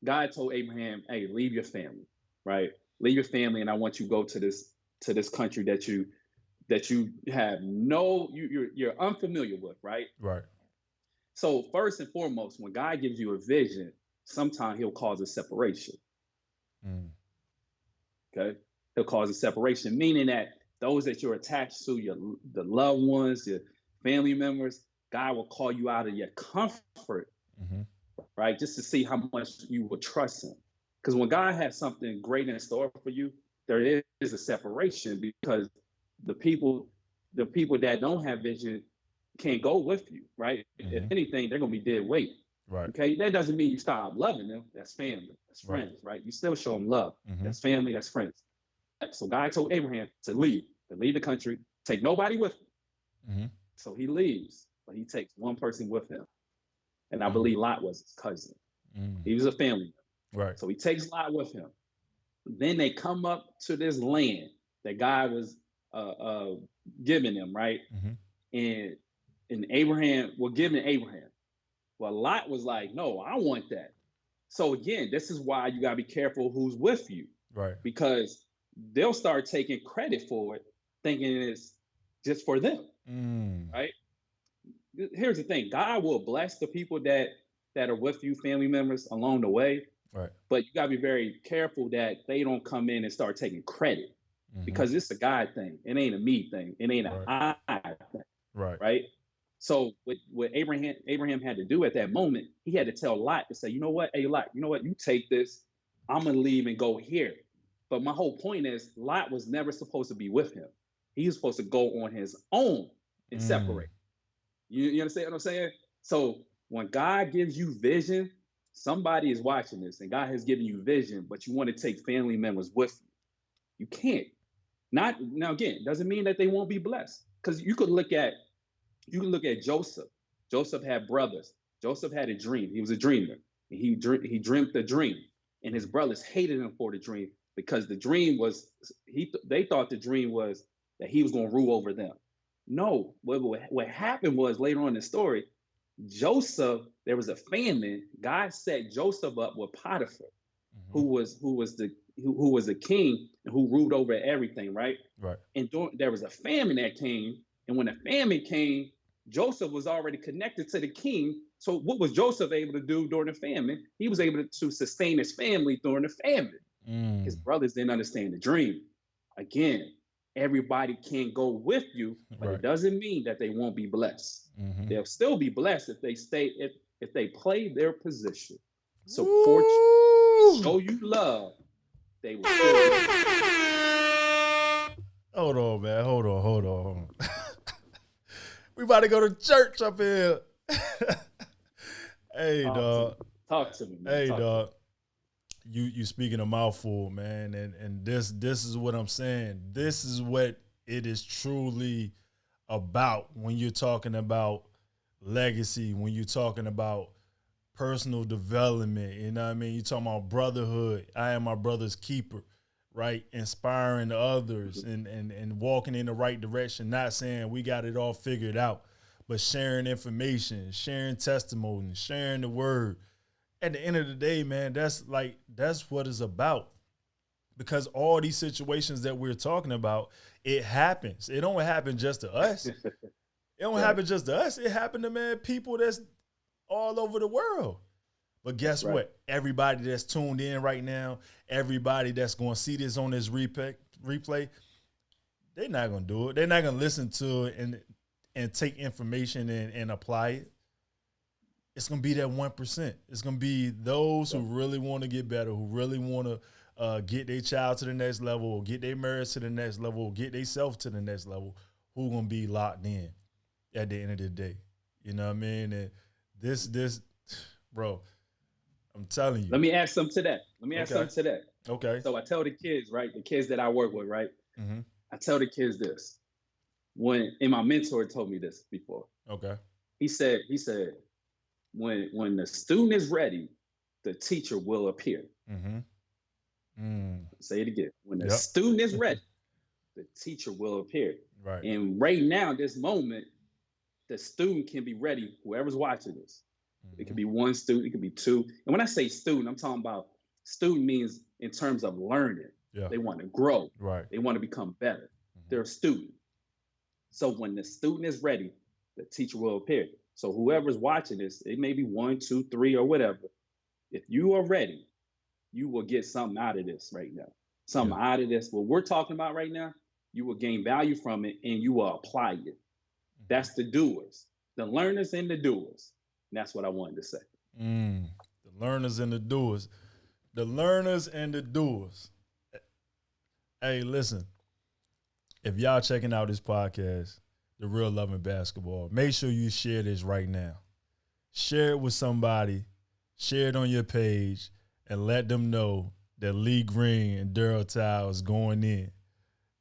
God told Abraham, hey, leave your family, right? Leave your family, and I want you to go to this country that you have you're unfamiliar with, right? Right. So first and foremost, when God gives you a vision, sometimes He'll cause a separation. Mm. Okay, He'll cause a separation, meaning that those that you're attached to, the loved ones, your family members, God will call you out of your comfort, Mm-hmm. right, just to see how much you will trust Him. Because when God has something great in store for you, there is a separation because the people the people that don't have vision can't go with you, right? If Mm-hmm. anything, they're gonna be dead weight. Right. Okay, that doesn't mean you stop loving them. That's family, that's Right. friends, right? You still show them love. Mm-hmm. That's family, that's friends. So God told Abraham to leave the country, take nobody with him. Mm-hmm. So he leaves, but he takes one person with him, and I Mm-hmm. believe Lot was his cousin. Mm-hmm. He was a family member. Right. So he takes Lot with him. Then they come up to this land that God was giving them, right? Mm-hmm. And Abraham, well, given to Abraham. Well, Lot was like, no, I want that. So again, this is why you gotta be careful who's with you, Right. because they'll start taking credit for it, thinking it's just for them, Mm. right? Here's the thing: God will bless the people that are with you, family members, along the way. Right. But you gotta be very careful that they don't come in and start taking credit, Mm-hmm. because it's a God thing. It ain't a me thing. It ain't a Right. I thing, Right. right? So what Abraham had to do at that moment, he had to tell Lot to say, you know what, hey Lot, you know what, you take this, I'm gonna leave and go here. But my whole point is, Lot was never supposed to be with him. He was supposed to go on his own and Mm. separate. You understand what I'm saying? So when God gives you vision, somebody is watching this and God has given you vision, but you want to take family members with you. You can't. Not now again, doesn't mean that they won't be blessed. Because you can look at Joseph. Joseph had brothers. Joseph had a dream. He was a dreamer. And he dreamt the dream. And his brothers hated him for the dream because the dream was they thought the dream was that he was going to rule over them. No, what happened was later on in the story, Joseph, there was a famine. God set Joseph up with Potiphar, who was the king and who ruled over everything, right? Right. And there was a famine that came, and when the famine came, Joseph was already connected to the king. So what was Joseph able to do during the famine? He was able to sustain his family during the famine. His brothers didn't understand the dream. Again, everybody can't go with you, but it doesn't mean that they won't be blessed. They'll still be blessed if they stay if they play their position, support you, show you love. They will still be blessed. Hold on, man. Hold on. We about to go to church up here. Hey, dog. Talk to me, man. Hey, dog. You speaking a mouthful, man, and this is what I'm saying. This is what it is truly about when you're talking about legacy, when you're talking about personal development. You know what I mean? You're talking about brotherhood. I am my brother's keeper, right? Inspiring others and walking in the right direction. Not saying we got it all figured out, but sharing information, sharing testimony, sharing the word. At the end of the day, man, that's what it's about. Because all these situations that we're talking about, it happens. It don't happen just to us. It don't happen just to us. It happened to, man, people that's all over the world. But guess what? Everybody that's tuned in right now, everybody that's going to see this on this replay, they're not going to do it. They're not going to listen to it and take information and apply it. It's going to be that 1%. It's going to be those who really want to get better, who really want to get their child to the next level, or get their marriage to the next level, or get themselves to the next level, who going to be locked in at the end of the day. You know what I mean? And this, bro, I'm telling you. Let me add something to that. Okay. So I tell the kids, right, the kids that I work with, right, I tell the kids this. And my mentor told me this before. Okay. He said, when the student is ready, the teacher will appear. Say it again. When the student is ready, the teacher will appear. Right. And right now, this moment, the student can be ready. Whoever's watching this, it could be one student, it could be two. And when I say student, I'm talking about student means in terms of learning. Yeah. They want to grow. Right. They want to become better. They're a student. So when the student is ready, the teacher will appear. So whoever's watching this, it may be 1, 2, 3, or whatever. If you are ready, you will get something out of this right now. Something out of this. What we're talking about right now, you will gain value from it and you will apply it. That's the doers, the learners and the doers. And that's what I wanted to say. The learners and the doers. The learners and the doers. Hey, listen. If y'all checking out this podcast, The Real Loving Basketball, make sure you share this right now. Share it with somebody. Share it on your page and let them know that Lee Green and Daryl Tao is going in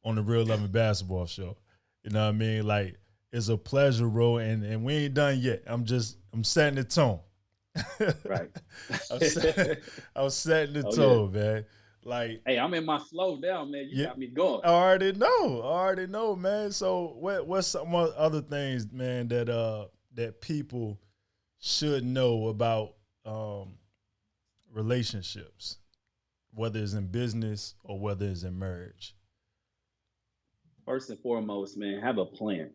on The Real Loving Basketball show. You know what I mean? Like, it's a pleasure, bro, and we ain't done yet. I'm setting the tone. Right. I'm setting the tone, man. Like, hey, I'm in my flow now, man. You got me going. I already know, man. So what's some other things, man, that people should know about relationships, whether it's in business or whether it's in marriage? First and foremost, man, have a plan.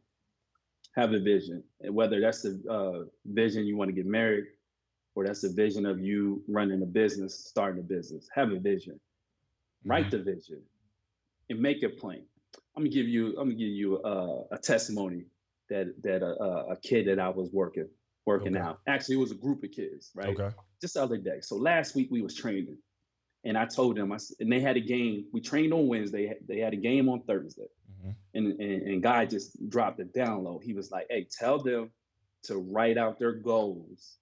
Have a vision. And whether that's the vision you want to get married or that's the vision of you running a business, starting a business, have a vision. Write the vision and make it plain. I'm gonna give you a testimony that a kid that I was working out. Actually, it was a group of kids, right? Okay. Just the other day. So last week we was training, and I told them, and they had a game. We trained on Wednesday. They had a game on Thursday, and Guy just dropped a download. He was like, "Hey, tell them to write out their goals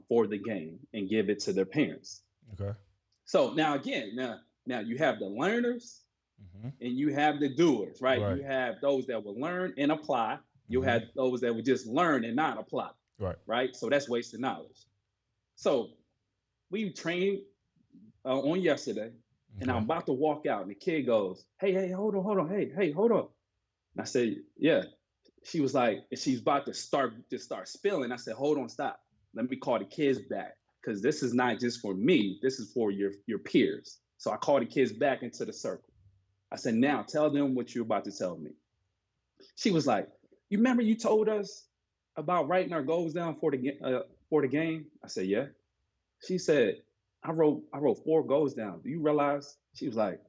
for the game and give it to their parents. Okay. So now again, now you have the learners and you have the doers, right? Right. You have those that will learn and apply. You Mhm. have those that will just learn and not apply, Right. right? So that's wasted knowledge. So we trained on yesterday, and I'm Okay. about to walk out, and the kid goes, "Hey, hold on, hey, hold on." And I said, "Yeah." She was like, and she's about to start spilling. I said, "Hold on, stop. Let me call the kids back because this is not just for me. This is for your peers." So I called the kids back into the circle. I said, "Now tell them what you're about to tell me." She was like, "You remember you told us about writing our goals down for the game?" I said, "Yeah." She said, I wrote 4 goals down. Do you realize?" She was like,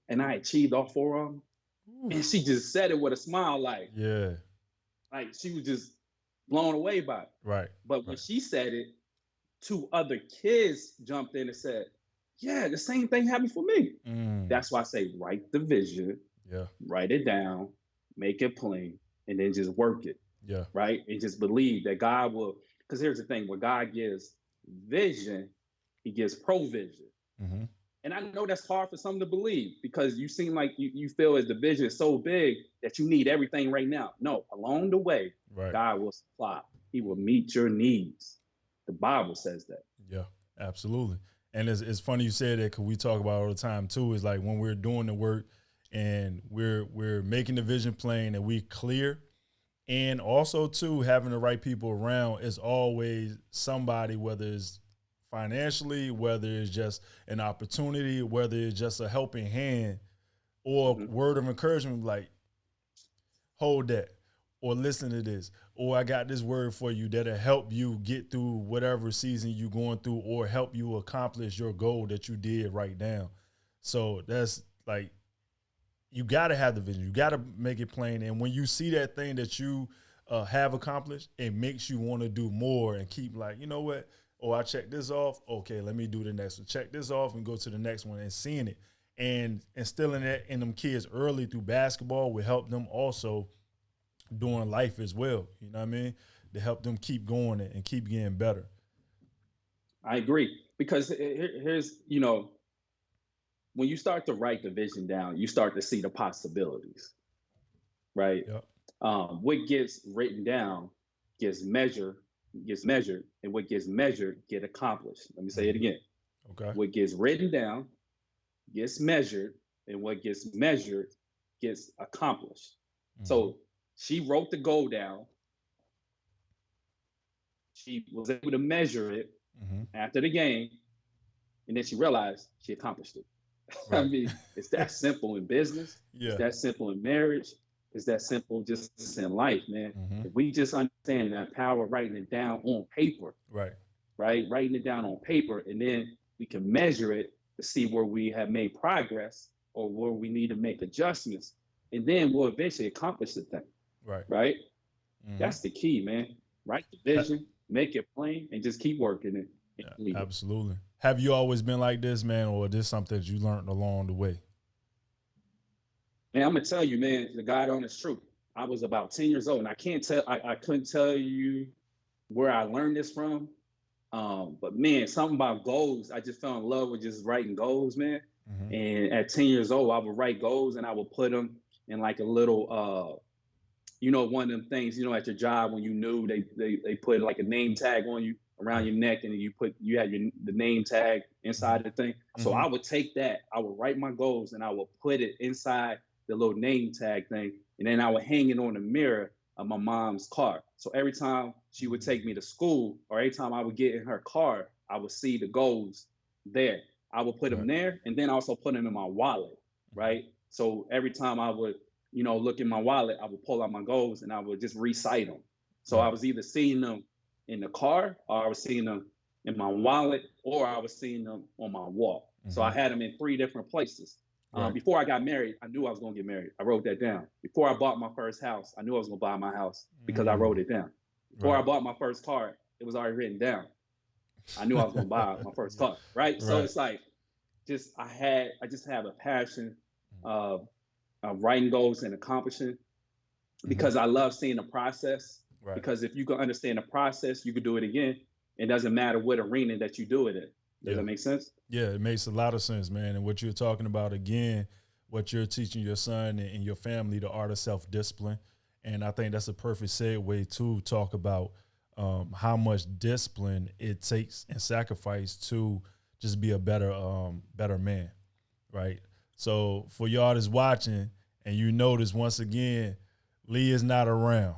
"And I achieved all 4 of them." And Oof. she just said it with a smile, Yeah. like she was just blown away by it. Right. But when Right. she said it, 2 other kids jumped in and said, "Yeah, the same thing happened for me." Mm. That's why I say write the vision, Yeah. write it down, make it plain, and then just work it, Yeah. right? And just believe that God will. Because here's the thing: when God gives vision, He gives provision. Mm-hmm. And I know that's hard for some to believe because you seem like you feel as the vision is so big that you need everything right now. No, along the way, Right. God will supply. He will meet your needs. The Bible says that. Yeah. Absolutely. And it's funny you said that because we talk about it all the time too. Is like when we're doing the work and we're making the vision plain and we clear, and also too having the right people around is always somebody, whether it's financially, whether it's just an opportunity, whether it's just a helping hand or Mhm. word of encouragement, like hold that or listen to this or I got this word for you that'll help you get through whatever season you're going through or help you accomplish your goal that you did write down. So that's like you got to have the vision. You got to make it plain. And when you see that thing that you have accomplished, it makes you want to do more and keep like, you know what? Oh, I checked this off. Okay, let me do the next one. Check this off and go to the next one and seeing it. And instilling that in them kids early through basketball will help them also during life as well. You know what I mean? To help them keep going and keep getting better. I agree because here's when you start to write the vision down, you start to see the possibilities, right? Yep. What gets written down gets measured, and what gets measured get accomplished. Let me say it again. Okay. What gets written down gets measured, and what gets measured gets accomplished. Mm-hmm. So she wrote the goal down. She was able to measure it Mm-hmm. after the game, and then she realized she accomplished it. I Right. mean, it's that simple in business. It's Yeah. that simple in marriage. It's that simple just in life, man. Mm-hmm. If we just understand that power of writing it down on paper, Right. right? Writing it down on paper, and then we can measure it to see where we have made progress or where we need to make adjustments. And then we'll eventually accomplish the thing, Right. right? Mm-hmm. That's the key, man. Write the vision, make it plain, and just keep working it. Yeah, absolutely. Have you always been like this, man, or is this something that you learned along the way? And I'm gonna tell you, man, the God honest truth. I was about 10 years old, and I couldn't tell you where I learned this from. But man, something about goals. I just fell in love with just writing goals, man. Mm-hmm. And at 10 years old, I would write goals and I would put them in like a little one of them things, at your job when you knew they put like a name tag on you around Right. your neck and you had the name tag inside the thing. So Mm-hmm. I would take that, I would write my goals and I would put it inside the little name tag thing, and then I would hang it on the mirror of my mom's car. So every time she would take me to school or every time I would get in her car, I would see the goals there. I would put them Right. there and then also put them in my wallet, right? So every time I would look in my wallet, I would pull out my goals and I would just recite them. So I Right. was either seeing them in the car or I was seeing them in my wallet or I was seeing them on my wall. So I Mm-hmm. had them in 3 different places. Right. Before I got married, I knew I was going to get married. I wrote that down. Before I bought my first house, I knew I was going to buy my house because I wrote it down. Before I Right. bought my first car, it was already written down. I knew I was going to buy my first car, right? So Right. it's like I just have a passion of writing goals and accomplishing Mm-hmm. because I love seeing the process. Right. Because if you can understand the process, you can do it again. It doesn't matter what arena that you do it in. Does Yeah. that make sense? Yeah, it makes a lot of sense, man. And what you're talking about again, what you're teaching your son and your family, the art of self-discipline. And I think that's a perfect segue to talk about how much discipline it takes and sacrifice to just be a better man, right? So for y'all that's watching, and you notice once again, Lee is not around.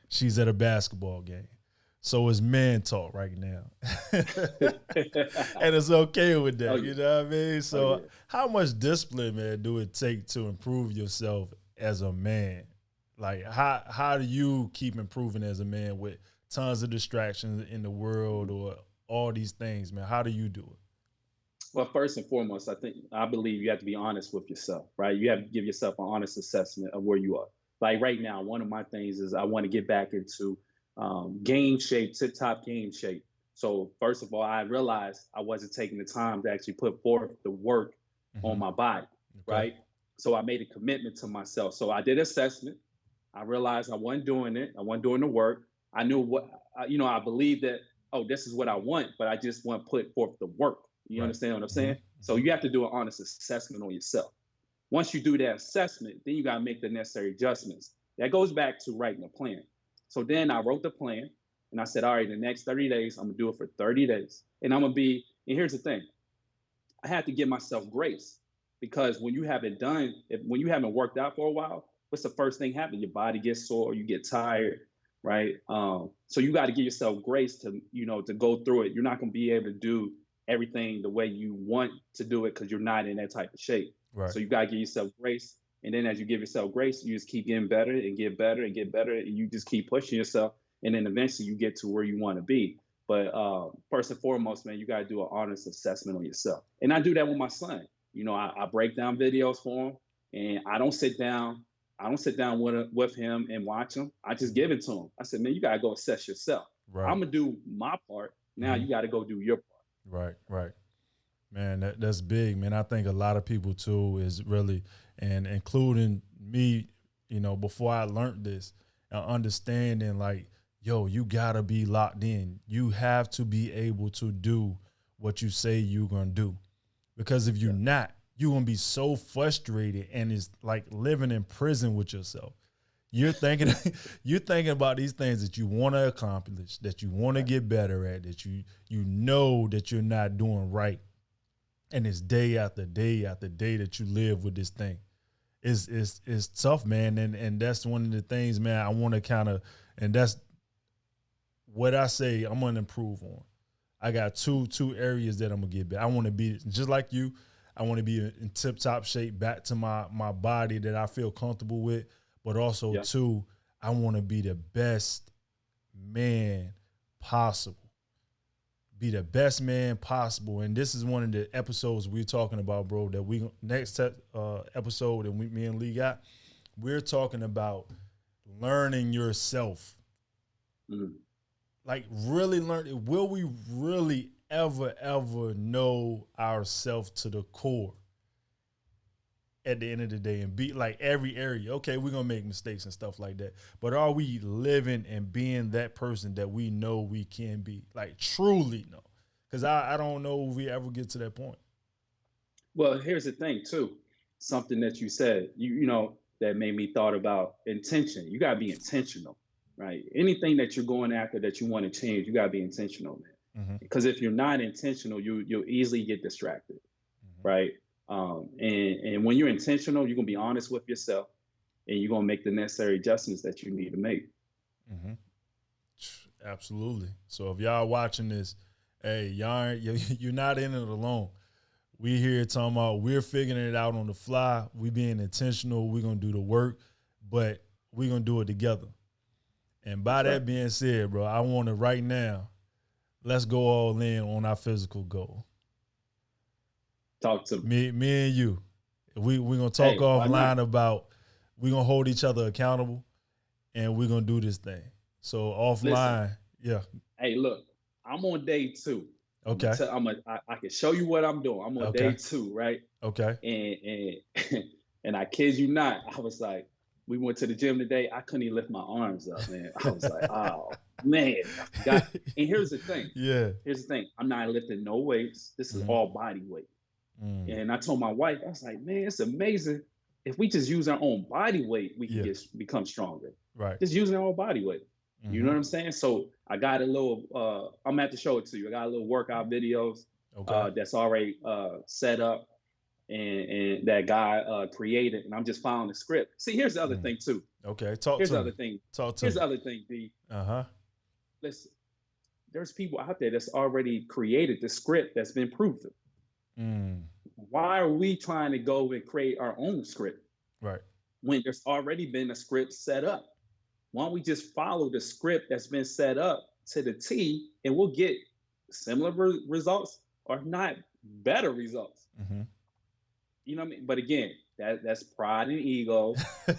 She's at a basketball game. So it's man talk right now. And it's okay with that. Oh, yeah. You know what I mean? So Oh, yeah. how much discipline, man, do it take to improve yourself as a man? Like how do you keep improving as a man with tons of distractions in the world or all these things, man? How do you do it? Well, first and foremost, I believe you have to be honest with yourself, right? You have to give yourself an honest assessment of where you are. Like right now, one of my things is I want to get back into game shape, tip top game shape. So first of all, I realized I wasn't taking the time to actually put forth the work on my body, Okay. right? So I made a commitment to myself. So I did assessment. I realized I wasn't doing it. I wasn't doing the work. I knew I believed that, oh, this is what I want, but I just want to put forth the work. You Right. understand what I'm saying? Mhm. So you have to do an honest assessment on yourself. Once you do that assessment, then you got to make the necessary adjustments. That goes back to writing a plan. So then I wrote the plan and I said, all right, the next 30 days, I'm going to do it for 30 days. And I'm going to be, and here's the thing, I had to give myself grace because when you haven't when you haven't worked out for a while, what's the first thing happen? Your body gets sore, you get tired, right? So you got to give yourself grace to go through it. You're not going to be able to do everything the way you want to do it because you're not in that type of shape. Right. So you got to give yourself grace. And then as you give yourself grace, you just keep getting better and get better and get better. And you just keep pushing yourself. And then eventually you get to where you want to be. But first and foremost, man, you got to do an honest assessment on yourself. And I do that with my son. I break down videos for him and I don't sit down with him and watch him. I just give it to him. I said, man, you got to go assess yourself. Right. I'm going to do my part. Now you got to go do your part. Right. Man, that's big, man. I think a lot of people too is really, and including me, before I learned this, understanding like, yo, you gotta be locked in. You have to be able to do what you say you're gonna do. Because if you're not, you're gonna be so frustrated and it's like living in prison with yourself. You're thinking about these things that you want to accomplish, that you want to get better at, that you know that you're not doing right. And it's day after day after day that you live with this thing. It's tough, man. And that's one of the things, man, I want to kind of, and that's what I say I'm going to improve on. I got two areas that I'm going to get back. I want to be just like you. I want to be in tip top shape, back to my body that I feel comfortable with. But also, too, I want to be the best man possible. Be the best man possible. And this is one of the episodes we're talking about, bro, that next episode that me and Lee got, we're talking about learning yourself. Mm. Like really learn. Will we really ever know ourselves to the core at the end of the day and be like every area? Okay, we're going to make mistakes and stuff like that. But are we living and being that person that we know we can be? Like truly know. Because I don't know if we ever get to that point. Well, here's the thing too. Something that you said, that made me thought about intention. You got to be intentional, right? Anything that you're going after that you want to change, you got to be intentional, man. Mm-hmm. Because if you're not intentional, you'll easily get distracted, right? And when you're intentional, you're gonna be honest with yourself, and you're gonna make the necessary adjustments that you need to make. Mm-hmm. Absolutely. So if y'all watching this, hey, you're not in it alone. We here talking about we're figuring it out on the fly. We being intentional. We're gonna do the work, but we're gonna do it together. And by that being said, bro, I want to right now, let's go all in on our physical goal. Talk to me. Me and you. We're gonna talk offline about we're gonna hold each other accountable and we're gonna do this thing. So offline, Hey, look, I'm on day 2. Okay. I can show you what I'm doing. I'm on day 2, right? Okay. And I kid you not, I was like, we went to the gym today. I couldn't even lift my arms up, man. I was like, oh Man, I forgot. And here's the thing. Yeah. Here's the thing. I'm not lifting no weights. This is Mhm. all body weight. Mm. And I told my wife, I was like, man, it's amazing. If we just use our own body weight, we can Yeah. become stronger. Right. Just using our own body weight. You know Mhm. what I'm saying? So I got a little I'm gonna have to show it to you. I got a little workout videos Okay. that's already set up and that guy created, and I'm just following the script. See, here's the other Mm. thing too. Okay. Talk Here's to the me. other thing. Talk to Here's me. the other thing, D. Uh-huh. Listen, there's people out there that's already created the script that's been proven. Mm. Why are we trying to go and create our own script Right. when there's already been a script set up? Why don't we just follow the script that's been set up to the T, and we'll get similar results or not better results? Mhm. You know what I mean? But again, that's pride and ego.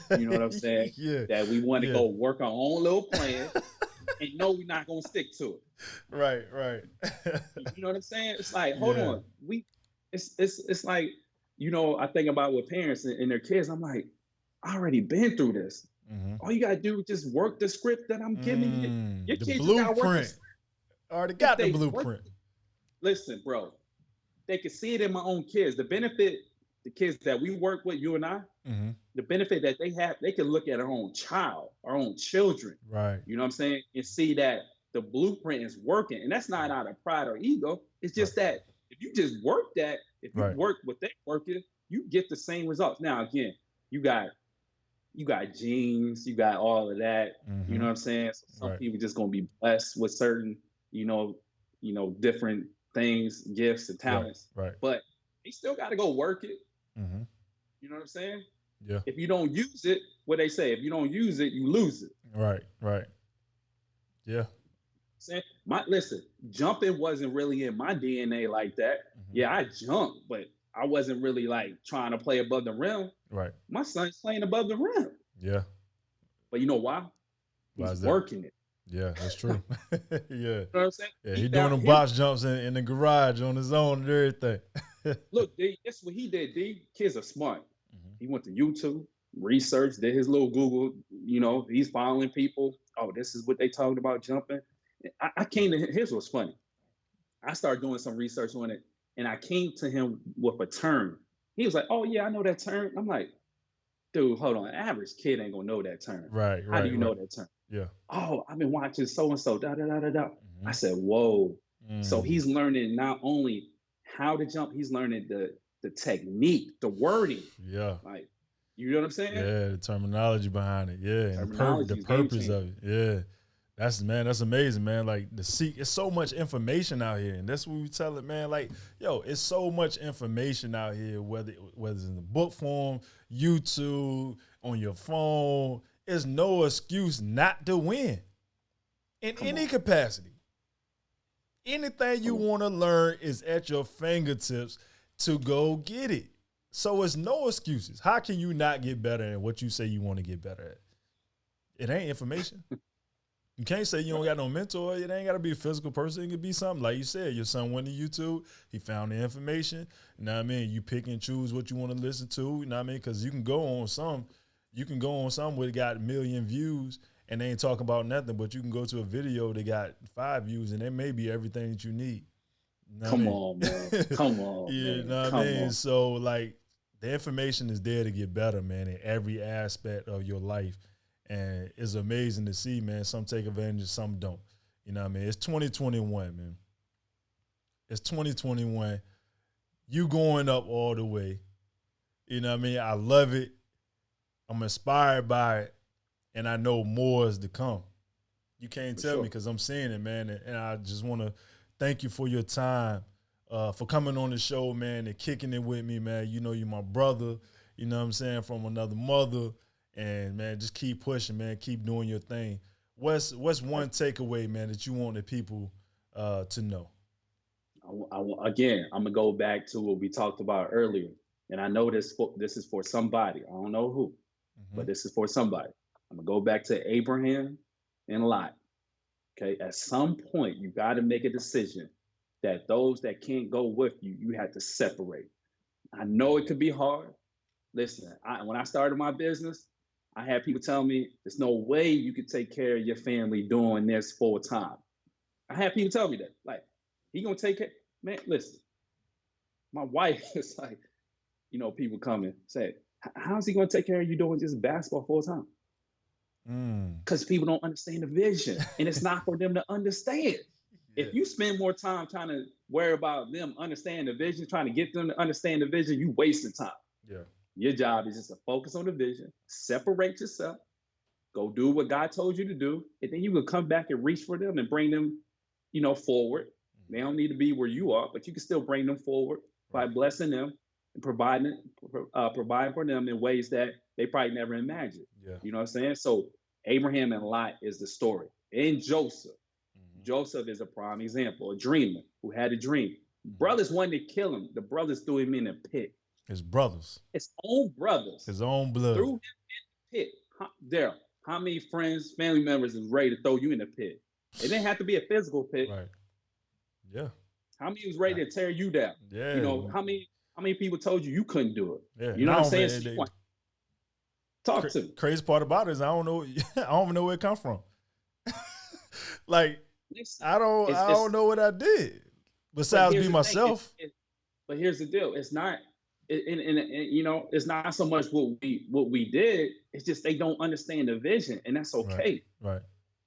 You know what I'm saying? Yeah. That we want to Yeah. go work our own little plan and know we're not gonna stick to it. Right, right. You know what I'm saying? It's like, hold Yeah. on, it's like, I think about with parents and their kids. I'm like, I already been through this. Mhm. All you gotta do is just work the script that I'm giving you. Your The kids just gotta work the blueprint. script. Already If got the they work, blueprint. listen, bro, they can see it in my own kids. The benefit, the kids that we work with, you and I, Mhm. the benefit that they have, they can look at our own child, our own children. Right. You know what I'm saying? And see that the blueprint is working. And that's not out of pride or ego. It's Right. just that if you just work that, if you Right. work what they working, you get the same results. Now again, you got genes, you got all of that. You know Mhm. what I'm saying? So some Right. people just gonna be blessed with certain, you know, different things, gifts and Right. talents. Right. But you still gotta go work it. Mhm. You know what I'm saying? Yeah. If you don't use it, what they say, if you don't use it, you lose it. Right. Right. Yeah. Saying my listen, jumping wasn't really in my DNA like that. Mhm. Yeah, I jumped, but I wasn't really like trying to play above the rim. Right. My son's playing above the rim. Yeah. But you know why? Why He's is that? working it. Yeah, that's You true. Yeah. know what I'm saying? Yeah, He he doing found them his box jumps in the garage on his own and everything. look, D, that's what he did, D. Kids are smart. Mhm. He went to YouTube, researched, did his little Google, he's following people. Oh, this is what they talked about jumping. I came to him, here's what's funny. I started doing some research on it, and I came to him with a term. He was like, "Oh yeah, I know that term." I'm like, "Dude, hold on. An average kid ain't gonna know that term. Right, How do right, you right. know that term?" Yeah. "Oh, I've been watching so and so. Da da da da da." I Mhm. said, "Whoa." So Mm. he's learning not only how to jump, he's learning the technique, the wording. Yeah. Like, you know what I'm saying? Yeah, the terminology behind it. Yeah, and Terminology the is game purpose changer. of it. Yeah. That's amazing, man. Like it's so much information out here. And that's what we tell it, man. Like, yo, it's so much information out here, whether it's in the book form, YouTube, on your phone. It's no excuse not to win in Come any on, capacity. Anything you come on. want to learn is at your fingertips to go get it. So it's no excuses. How can you not get better at what you say you want to get better at? It ain't information. You can't say you don't got no mentor. It ain't got to be a physical person. It could be something like you said. Your son went to YouTube. He found the information. You know what I mean? You pick and choose what you want to listen to. You know what I mean? Because you can go on some where it got 1,000,000 views and they ain't talking about nothing. But you can go to a video that got 5 views and it may be everything that you need. You know what I Come mean? on, man. Come on, Yeah, you man. know what I Come mean? on. So like the information is there to get better, man, in every aspect of your life. And it's amazing to see, man. Some take advantage, some don't. You know what I mean? It's 2021, man. It's 2021. You going up all the way. You know what I mean? I love it. I'm inspired by it. And I know more is to come. You can't For tell me sure. because I'm seeing it, man. And I just want to thank you for your time, for coming on the show, man, and kicking it with me, man. You know, you're my brother, you know what I'm saying, from another mother. And, man, just keep pushing, man. Keep doing your thing. What's one takeaway, man, that you want the people to know? Again, I'm gonna go back to what we talked about earlier, and I know this is for somebody. I don't know who, Mm-hmm. but this is for somebody. I'm gonna go back to Abraham and Lot. Okay, at some point, you got to make a decision that those that can't go with you, you have to separate. I know it could be hard. Listen, when I started my business, I had people tell me, there's no way you could take care of your family doing this full time. I had people tell me that. Like, he gonna take care. Man, listen, my wife is like, people come and say, how's he gonna take care of you doing just basketball full time? Because people don't understand the vision, and it's not for them to understand. Yeah. If you spend more time trying to worry about them understanding the vision, trying to get them to understand the vision, you wasting time. Yeah. Your job is just to focus on the vision, separate yourself, go do what God told you to do, and then you can come back and reach for them and bring them, forward. They don't need to be where you are, but you can still bring them forward by blessing them and providing for them in ways that they probably never imagined. Yeah. You know what I'm saying? So Abraham and Lot is the story. And Joseph. Joseph is a prime example, a dreamer who had a dream. Brothers wanted to kill him. The brothers threw him in a pit. His brothers. His own brothers. His own blood. Threw him in the pit. Daryl, how many friends, family members is ready to throw you in the pit? It didn't have to be a physical pit. Right. Yeah. How many was ready to tear you down? Yeah. How many people told you couldn't do it? Yeah. You know what I'm saying? Talk to me. Crazy part about it is I don't know. I don't even know where it come from. Like, I don't know what I did besides be myself. But here's the deal: it's not, it's not so much what we did. It's just they don't understand the vision, and that's okay. Right.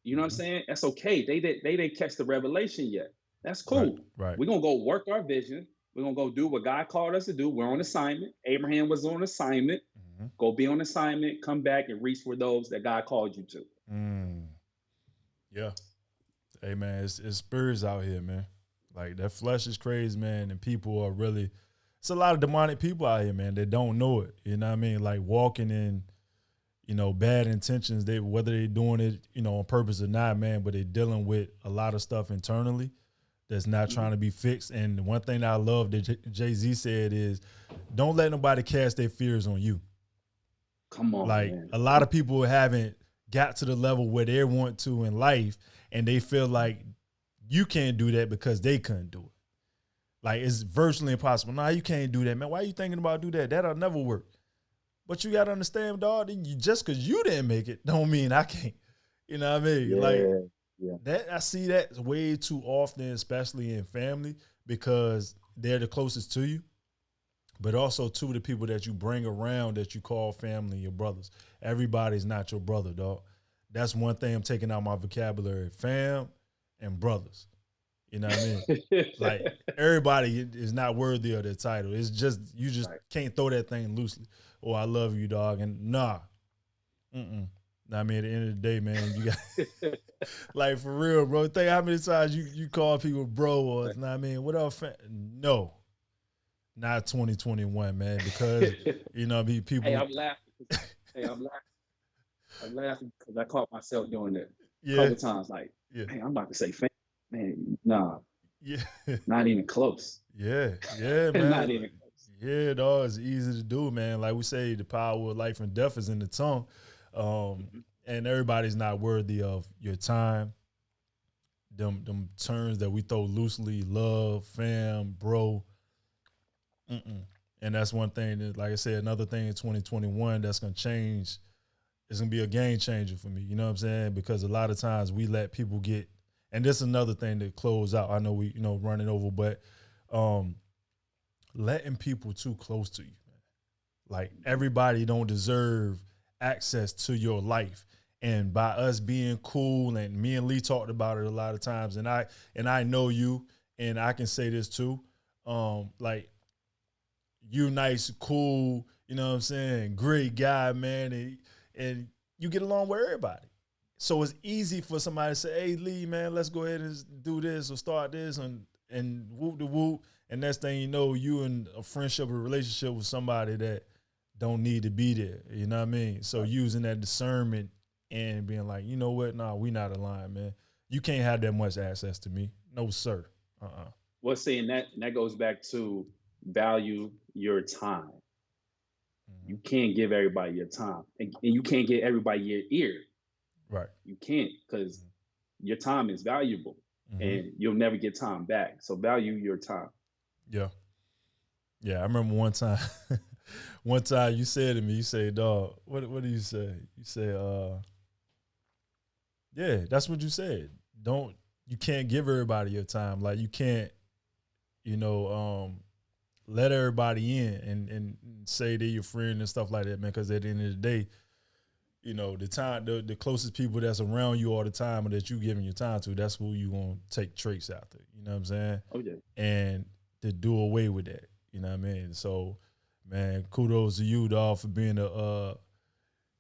You know what I'm saying? That's okay. They didn't catch the revelation yet. That's cool. Right. We're gonna go work our vision. We're gonna go do what God called us to do. We're on assignment. Abraham was on assignment. Go be on assignment. Come back and reach for those that God called you to. Yeah. Hey man, it's spirits out here, man. Like that flesh is crazy, man, and people are really. It's a lot of demonic people out here, man. That don't know it. You know what I mean? Like walking in, bad intentions. Whether they're doing it, on purpose or not, man. But they're dealing with a lot of stuff internally that's not trying to be fixed. And one thing that I love that Jay-Z said is, don't let nobody cast their fears on you. Come on, like man. A lot of people haven't got to the level where they want to in life, and they feel like you can't do that because they couldn't do it. Like it's virtually impossible. Nah, you can't do that, man. Why are you thinking about do that? That'll never work. But you gotta understand, dog. Just because you didn't make it, don't mean I can't. You know what I mean? Yeah. That I see that way too often, especially in family, because they're the closest to you. But also, too, the people that you bring around that you call family, your brothers. Everybody's not your brother, dog. That's one thing I'm taking out my vocabulary. Fam and brothers. You know what I mean? Like, everybody is not worthy of their title. It's just, you just can't throw that thing loosely. Oh, I love you, dog. And nah. I mean, at the end of the day, man, you got, like, for real, bro. Think how many times you call people bro or, you know what I mean? What else? No. Not 2021, man, because, people. Hey, I'm laughing. I'm laughing because I caught myself doing that a couple times. Like, hey, I'm about to say, man, nah. Yeah. Not even close. Yeah, man. Not even close. Yeah, dog, it's easy to do, man. Like we say, the power of life and death is in the tongue. And everybody's not worthy of your time. Them terms that we throw loosely, love, fam, bro. And that's one thing that, like I said, another thing in 2021 that's going to change. It's going to be a game changer for me. You know what I'm saying? Because a lot of times we let people get, and this is another thing to close out. I know we, running over, but letting people too close to you, man. Like everybody don't deserve access to your life. And by us being cool, and me and Lee talked about it a lot of times, and I know you, and I can say this too, like, you nice, cool, you know what I'm saying, great guy, man, and you get along with everybody. So it's easy for somebody to say, hey, Lee, man, let's go ahead and do this or start this and whoop the whoop. And next thing you know, you in a friendship or relationship with somebody that don't need to be there. You know what I mean? So using that discernment and being like, you know what? Nah, we not aligned, man. You can't have that much access to me. No, sir. Well, see, and that goes back to value your time. You can't give everybody your time, and you can't give everybody your ear. Right. You can't, because your time is valuable, and you'll never get time back. So value your time. Yeah. I remember one time One time you said to me, you say, dog, what do you say? You say, yeah, that's what you said. You can't give everybody your time. Like you can't, you know, let everybody in and say they're your friend and stuff like that, man. Because at the end of the day, you know, the closest people that's around you all the time or that you giving your time to, that's who you gonna take traits after. You know what I'm saying? Oh yeah. And to do away with that. You know what I mean? So, man, kudos to you, dog, for being a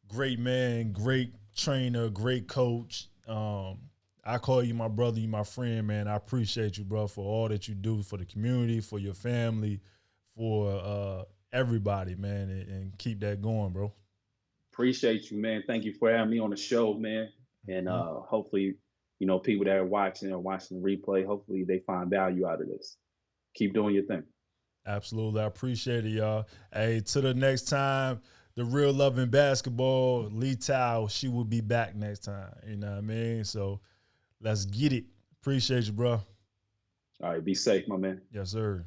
great man, great trainer, great coach. I call you my brother, you my friend, man. I appreciate you, bro, for all that you do for the community, for your family, for everybody, man, and keep that going, bro. Appreciate you, man. Thank you for having me on the show, man. And Mhm. hopefully, you know, people that are watching or watching the replay, hopefully they find value out of this. Keep doing your thing. Absolutely. I appreciate it, y'all. Hey, to the next time, the Real Love in Basketball, Lee Tao, she will be back next time. You know what I mean? So let's get it. Appreciate you, bro. All right, be safe, my man. Yes, sir.